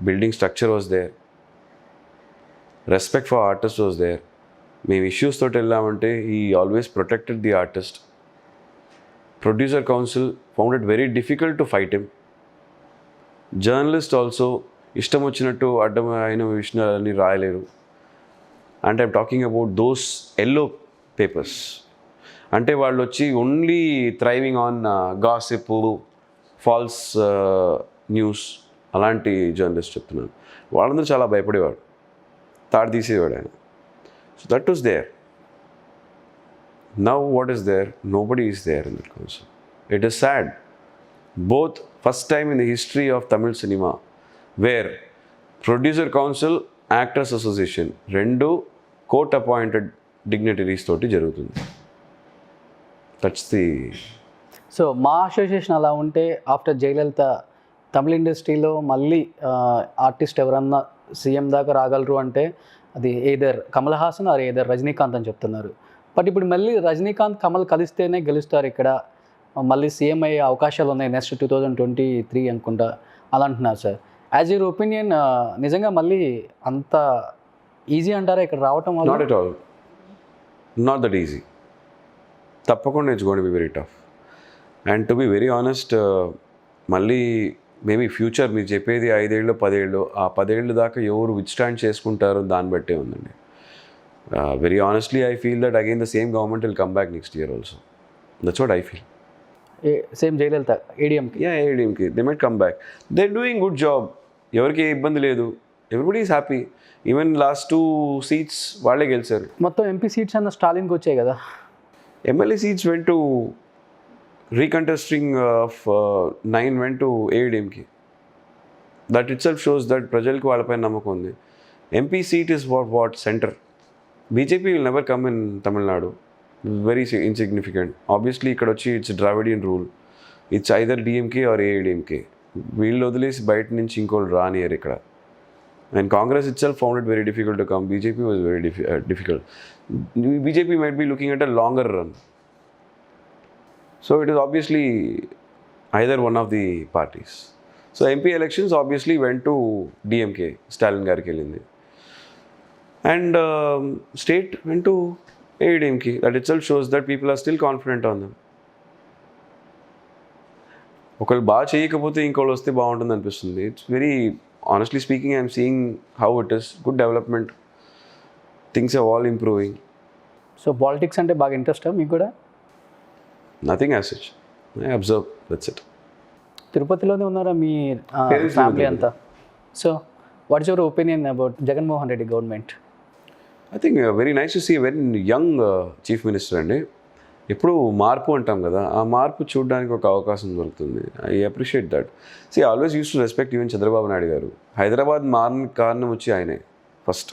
Building structure was there, respect for artist was there. మేము ఇష్యూస్ తోటి వెళ్ళామంటే he always protected the artist. Producer council found it very difficult to fight him. Journalist also ఇష్టం వచ్చినట్టు అడ్డం అయిన విషయాలన్నీ రాయలేరు. And I'm talking about those yellow papers. అంటే వాళ్ళు వచ్చి only thriving on gossip, false news, అలాంటి జర్నలిస్ట్ చెప్తున్నాను. వాళ్ళందరూ చాలా భయపడేవాడు, తాడు తీసేవాడు ఆయన. So that was there. Now what is there? Nobody is there in that council. It is sad. Both first time in the history of Tamil cinema where producer council, actors association rendu court appointed dignitaries తోటి జరుగుతుంది. That's the. So మా association అలా ఉంటే after Jayalalithaa తమిళ ఇండస్ట్రీలో మళ్ళీ artist ఎవరన్నా CM దాకా రాగలరు అంటే అది either Kamal Haasan or either Rajinikanth అని చెప్తున్నారు. బట్ ఇప్పుడు మళ్ళీ రజనీకాంత్ కమల్ కలిస్తేనే గెలుస్తారు ఇక్కడ, మళ్ళీ సీఎం అయ్యే అవకాశాలు ఉన్నాయి నెక్స్ట్ 2023 అనుకుంటా అలా అంటున్నారు సార్. యాజ్ యువర్ ఒపీనియన్, నిజంగా మళ్ళీ అంత ఈజీ అంటారా ఇక్కడ రావటం? Not at all, not that easy. తప్పకుండా it's going to be very tough. And to be very honest, మళ్ళీ మేబీ ఫ్యూచర్ మీరు చెప్పేది 5 ఏళ్ళు 10 ఏళ్ళు, ఆ 10 ఏళ్ళు దాకా ఎవరు విత్స్టాండ్ చేసుకుంటారో దాన్ని బట్టే ఉందండి. Very honestly I feel that again the same government will come back next year also. That's what I feel. Same Jayalalithaa ADMK. ADMK they might come back. They are doing good job. ఎవరికి ఏ ఇబ్బంది లేదు. Everybody is happy. Even last 2 seats వాళ్ళే గెలిచారు. మొత్తం MP seats అన్న స్టాలిన్కి వచ్చాయి కదా. MLA seats went to recontesting of 9 went to ADMK. That itself shows that ప్రజలకు వాళ్ళపైన నమ్మకం ఉంది. MP seat is what centre. BJP will never come in Tamil Nadu. Very insignificant. Obviously ఇక్కడ వచ్చి it's Dravidian rule. It's either DMK or AIADMK. వీళ్ళు వదిలేసి బయట నుంచి ఇంకోళ్ళు రానియరు ఇక్కడ. And Congress itself found it very difficult to come. BJP was very difficult. BJP might be looking at a longer run. So it is obviously either one of the parties. So MP elections obviously went to DMK, Stalin gariki వెళ్ళింది. And state went to ADMK. That itself shows that people are still confident on them. ఒకళ్ళు బాగా చేయకపోతే ఇంకోళ్ళు వస్తే బాగుంటుంది అనిపిస్తుంది. It's very honestly speaking I'm seeing how it is good development, things are all improving. So politics అంటే బాగా ఇంట్రెస్టా మీకు కూడా? Nothing as such, I observe, that's it. తిరుపతిలోనే ఉన్నారా మీ Parents ఫ్యామిలీ live in అంతా? So what's your opinion about Jaganmohan Reddy government? I think very nice to see very young chief minister అండి. ఎప్పుడు మార్పు అంటాం కదా, ఆ మార్పు చూడడానికి ఒక అవకాశం దొరుకుతుంది. I appreciate that. See always use to respect even Chandrababu Naidu garu. Hyderabad మారిన కారణం వచ్చి ఆయనే. ఫస్ట్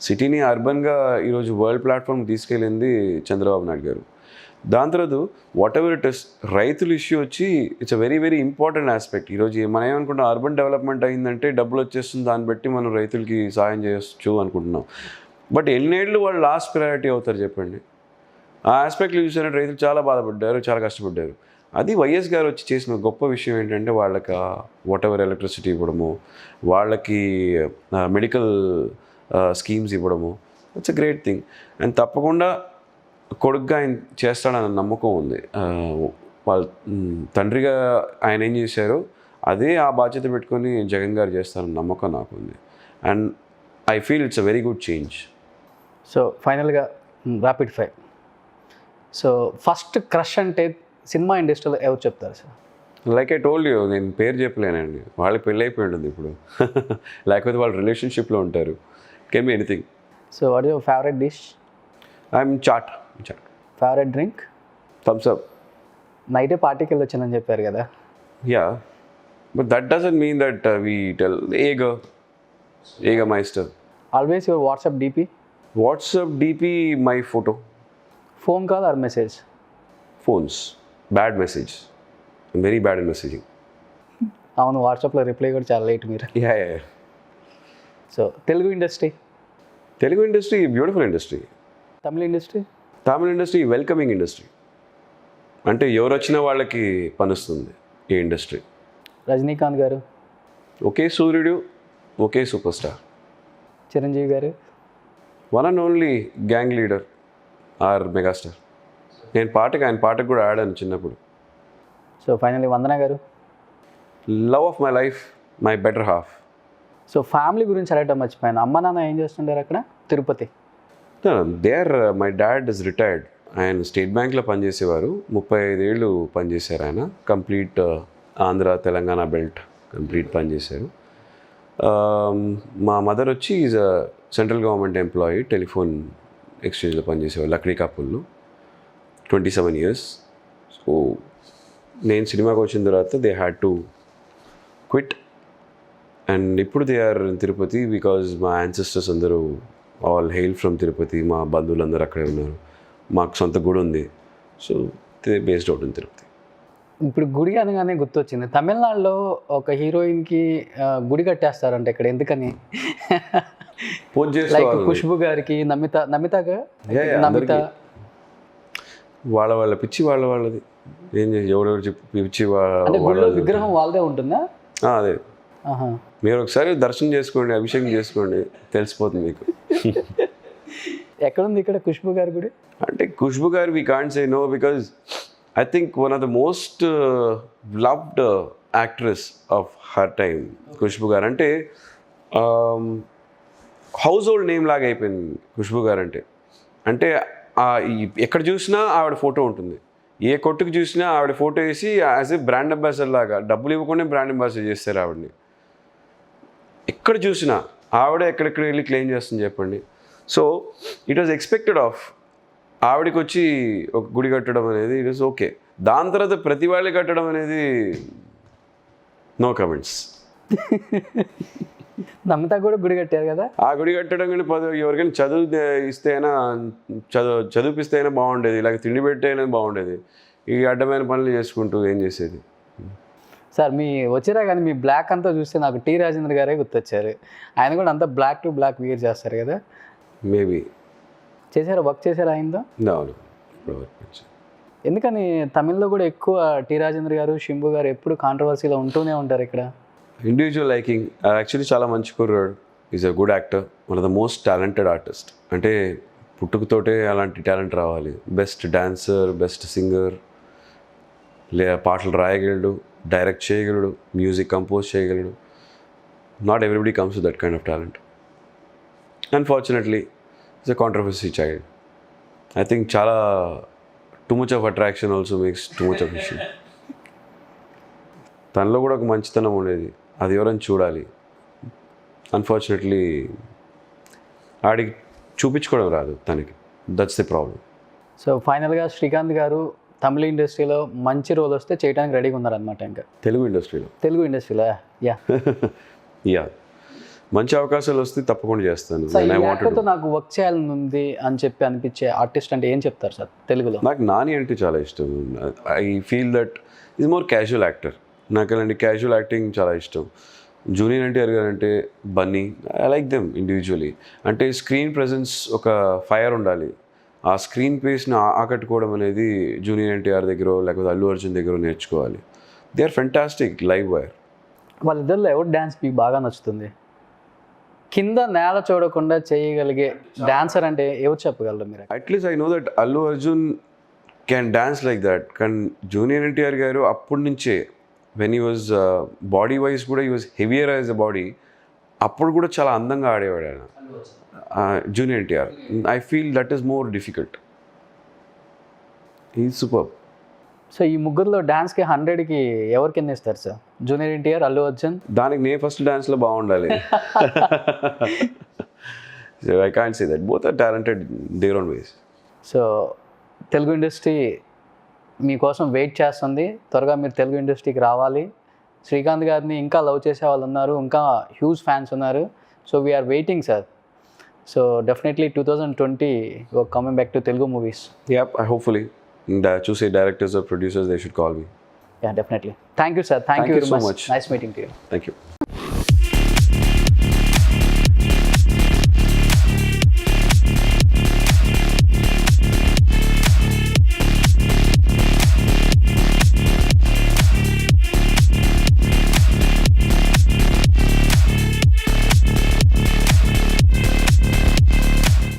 సిటీని అర్బన్గా ఈరోజు వరల్డ్ ప్లాట్ఫామ్ తీసుకెళ్ళింది చంద్రబాబు నాయుడు గారు. దాని తర్వాత వాట్ ఎవర్ ఇట్ ఇస్, రైతుల ఇష్యూ వచ్చి it's a very very important aspect. ఈరోజు మనం ఏమనుకుంటాం, అర్బన్ డెవలప్మెంట్ అయిందంటే డబ్బులు వచ్చేస్తుంది, దాన్ని బట్టి మనం రైతులకి సాయం చేయొచ్చు అనుకుంటున్నాం. బట్ ఎన్నేళ్ళు వాళ్ళు లాస్ట్ ప్రయారిటీ అవుతారు చెప్పండి? ఆ ఆస్పెక్ట్లు చూసినట్టు రైతులు చాలా బాధపడ్డారు, చాలా కష్టపడ్డారు. అది వైఎస్ గారు వచ్చి చేసిన గొప్ప విషయం ఏంటంటే వాళ్ళకి వాట్ ఎవర్ ఎలక్ట్రిసిటీ ఇవ్వడము, వాళ్ళకి మెడికల్ స్కీమ్స్ ఇవ్వడము. It's a great thing. And తప్పకుండా కొడుకుగా ఆయన చేస్తాడన్న నమ్మకం ఉంది. వాళ్ళ తండ్రిగా ఆయన ఏం చేశారో అదే ఆ బాధ్యత పెట్టుకొని జగన్ గారు చేస్తారన్న నమ్మకం నాకు ఉంది. And I feel it's a very good change. So ఫైనల్గా rapid fire. So first crush అంటే సినిమా ఇండస్ట్రీలో ఎవరు చెప్తారు sir? Like I told you, నేను పేరు చెప్పలేనండి. వాళ్ళకి పెళ్ళి అయిపోయి ఉంటుంది ఇప్పుడు, లేకపోతే వాళ్ళు రిలేషన్షిప్లో ఉంటారు. Can be anything. So what your favourite dish? I'm chaat. Favourite drink? Thums Up. నైటే పార్టీకి వెళ్ళొచ్చానని చెప్పారు కదా. Yeah, but that doesn't mean that we tell ఏగ mister. Always your WhatsApp DP? WhatsApp DP my photo. Phone call or message? Phones. Bad message. Very bad in messaging. అవును, వాట్సాప్లో reply కూడా చాలా లేట్ మీరు. Yeah. So Telugu industry? Telugu industry beautiful industry. Tamil industry? Tamil industry welcoming industry. అంటే ఎవరు వచ్చిన వాళ్ళకి పనిస్తుంది ఈ ఇండస్ట్రీ. రజనీకాంత్ గారు? ఒకే సూర్యుడు, ఒకే super star. Chiranjeevi garu? One and only gang leader or megastar. నేను ఆయన పాటకు కూడా ఆడాను చిన్నప్పుడు. So finally Vandana garu? Love of my life, my better half. So family గురించి అడగటం మర్చిపోయాను. అమ్మ నాన్న ఏం చేస్తుంటారు అక్కడ Tirupati? My dad is retired. ఆయన స్టేట్ బ్యాంక్లో పనిచేసేవారు. 35 ఏళ్ళు పనిచేశారు ఆయన. Complete Andhra Telangana belt complete పనిచేశారు. మా మదర్ వచ్చి is a central government employee, telephone ఎక్స్చేంజ్లో పనిచేసేవారు లక్డీకాపుల్లో 27 years. సో నేను సినిమాకి వచ్చిన తర్వాత they had to quit. And ఇప్పుడు they are in Tirupati because మా యాన్సెస్టర్స్ అందరూ ఆల్ హెయిల్ ఫ్రమ్ తిరుపతి. మా బంధువులందరూ అక్కడే ఉన్నారు. మాకు సొంత గుడి ఉంది. So they based out in Tirupati. ఇప్పుడు గుడి అనగానే గుర్తొచ్చింది, తమిళనాడులో ఒక హీరోయిన్కి గుడి కట్టేస్తారంట ఇక్కడ. ఎందుకని? పూజ లైక్ చేసుకోవాలి. ఖుష్బు గారికి, నమితగా నమిత వాళ్ళ పిచ్చి వాళ్ళది. ఏం ఎవరెవరు చెప్పి పిచ్చి అంటే గుడిలో విగ్రహం వాళ్ళదే ఉంటుందా? అదే. ఆహా. మీరు ఒకసారి దర్శనం చేసుకోండి, అభిషేకం చేసుకోండి, తెలిసిపోతుంది మీకు. ఎక్కడుంది ఇక్కడ ఖుష్బు గారి గుడి? అంటే Khushbu garu we can't say no because I think one of the most loved actress of her time Khushbu garu. అంటే హౌస్ హోల్డ్ నేమ్ లాగా అయిపోయింది ఖుష్బు గారు అంటే. అంటే ఎక్కడ చూసినా ఆవిడ ఫోటో ఉంటుంది. ఏ కొట్టుకు చూసినా ఆవిడ ఫోటో వేసి యాజ్ ఏ బ్రాండ్ అంబాసిడర్ లాగా డబ్బులు ఇవ్వకుండా బ్రాండ్ అంబాసిడర్ చేస్తారు ఆవిడని. ఎక్కడ చూసినా ఆవిడ ఎక్కడెక్కడ వెళ్ళి క్లెయిమ్ చేస్తుంది చెప్పండి. So it was expected of ఆవిడకి వచ్చి ఒక గుడి కట్టడం అనేది ఇట్ వాజ్ ఓకే. దాని తర్వాత ప్రతి వాళ్ళు కట్టడం అనేది నో కమెంట్స్. నమిత కూడా గుడి కట్టారు కదా. ఆ గుడి కట్టడం కానీ ఎవరికైనా చదివిపిస్తే అయినా బాగుండేది, ఇలాగ తిండి పెట్టే అయినా బాగుండేది. ఈ అడ్డమైన పనులు చేసుకుంటూ ఏం చేసేది. సార్ మీ వచ్చిరా కానీ మీ బ్లాక్ అంతా చూస్తే నాకు టి రాజేంద్ర గారే గుర్తొచ్చారు. ఆయన కూడా అంతా బ్లాక్ టు బ్లాక్ వీర్ చేస్తారు కదా. మేబీ చేశారా, వర్క్ చేశారా ఆయనతో? అవును. ఎందుకని తమిళ్లో కూడా ఎక్కువ టి రాజేంద్ర గారు, శంభు గారు ఎప్పుడు కాంట్రవర్సీలో ఉంటూనే ఉంటారు ఇక్కడ. Individual liking. యాక్చువల్లీ చాలా మంచి కుర్రాడు. Is a good actor, one of the most talented artist. అంటే పుట్టుకతోటే అలాంటి టాలెంట్ రావాలి. బెస్ట్ డాన్సర్, బెస్ట్ సింగర్, పాటలు రాయగలడు, డైరెక్ట్ చేయగలడు, మ్యూజిక్ కంపోజ్ చేయగలడు. Not everybody comes with that kind of talent. Unfortunately it's a controversy child. I think చాలా too much of attraction also makes too much of issue. తనలో కూడా ఒక మంచితనం ఉండేది, అది ఎవరైనా చూడాలి. అన్ఫార్చునేట్లీ ఆడికి చూపించుకోవడం రాదు తనకి. That's the problem. సో ఫైనల్గా శ్రీకాంత్ గారు తమిళ ఇండస్ట్రీలో మంచి రోల్ వస్తే చేయడానికి రెడీగా ఉన్నారనమాట. ఇంకా తెలుగు ఇండస్ట్రీలో యా యా మంచి అవకాశాలు వస్తే తప్పకుండా చేస్తాను. యాక్టర్తో నాకు వర్క్ చేయాలని ఉంది అని చెప్పి అనిపించే ఆర్టిస్ట్ అంటే ఏం చెప్తారు సార్ తెలుగులో? నాకు నాని అంటే చాలా ఇష్టం. I feel that is more casual actor. నాకు అలాంటి క్యాజువల్ యాక్టింగ్ చాలా ఇష్టం. జూనియర్ ఎన్టీఆర్ గారు అంటే Bunny, I like them individually. అంటే స్క్రీన్ ప్రెజెన్స్ ఒక ఫైర్ ఉండాలి. ఆ స్క్రీన్ పేస్ని ఆకట్టుకోవడం అనేది జూనియర్ ఎన్టీఆర్ దగ్గర లేకపోతే అల్లు అర్జున్ దగ్గర నేర్చుకోవాలి. They are fantastic live wire. వాళ్ళిద్దరిలో ఎవరు డ్యాన్స్ మీకు బాగా నచ్చుతుంది? కింద నేల చూడకుండా చేయగలిగే డాన్సర్ అంటే ఎవరు చెప్పగలరు మీరు? At least I know that Allu Arjun can dance like that. కానీ జూనియర్ ఎన్టీఆర్ గారు అప్పటి నుంచే when he was body wise కూడా he was heavier as a body. అప్పుడు కూడా చాలా అందంగా ఆడేవాడు ఆయన. Junior NTR I feel that is more difficult. He super. So ఈ ముగ్గురులో డాన్స్కి 100కి ఎవరు కింద ఇస్తారు sir? Junior NTR, Allu Arjun? దానికి నేను ఫస్ట్ డాన్స్లో బాగుండాలి. So I can't say that. Both are talented their own ways. So Telugu industry మీకోసం వెయిట్ చేస్తుంది. త్వరగా మీరు తెలుగు ఇండస్ట్రీకి రావాలి. శ్రీకాంత్ గారిని ఇంకా లవ్ చేసే వాళ్ళు ఉన్నారు, ఇంకా హ్యూజ్ ఫ్యాన్స్ ఉన్నారు. So we're waiting sir. So definitely 2020 coming back to Telugu movies. Yeah, hopefully. Choose directors or producers, they should call me. Yeah, definitely. Thank you, sir. Thank you very so much. Nice meeting to you. Thank you.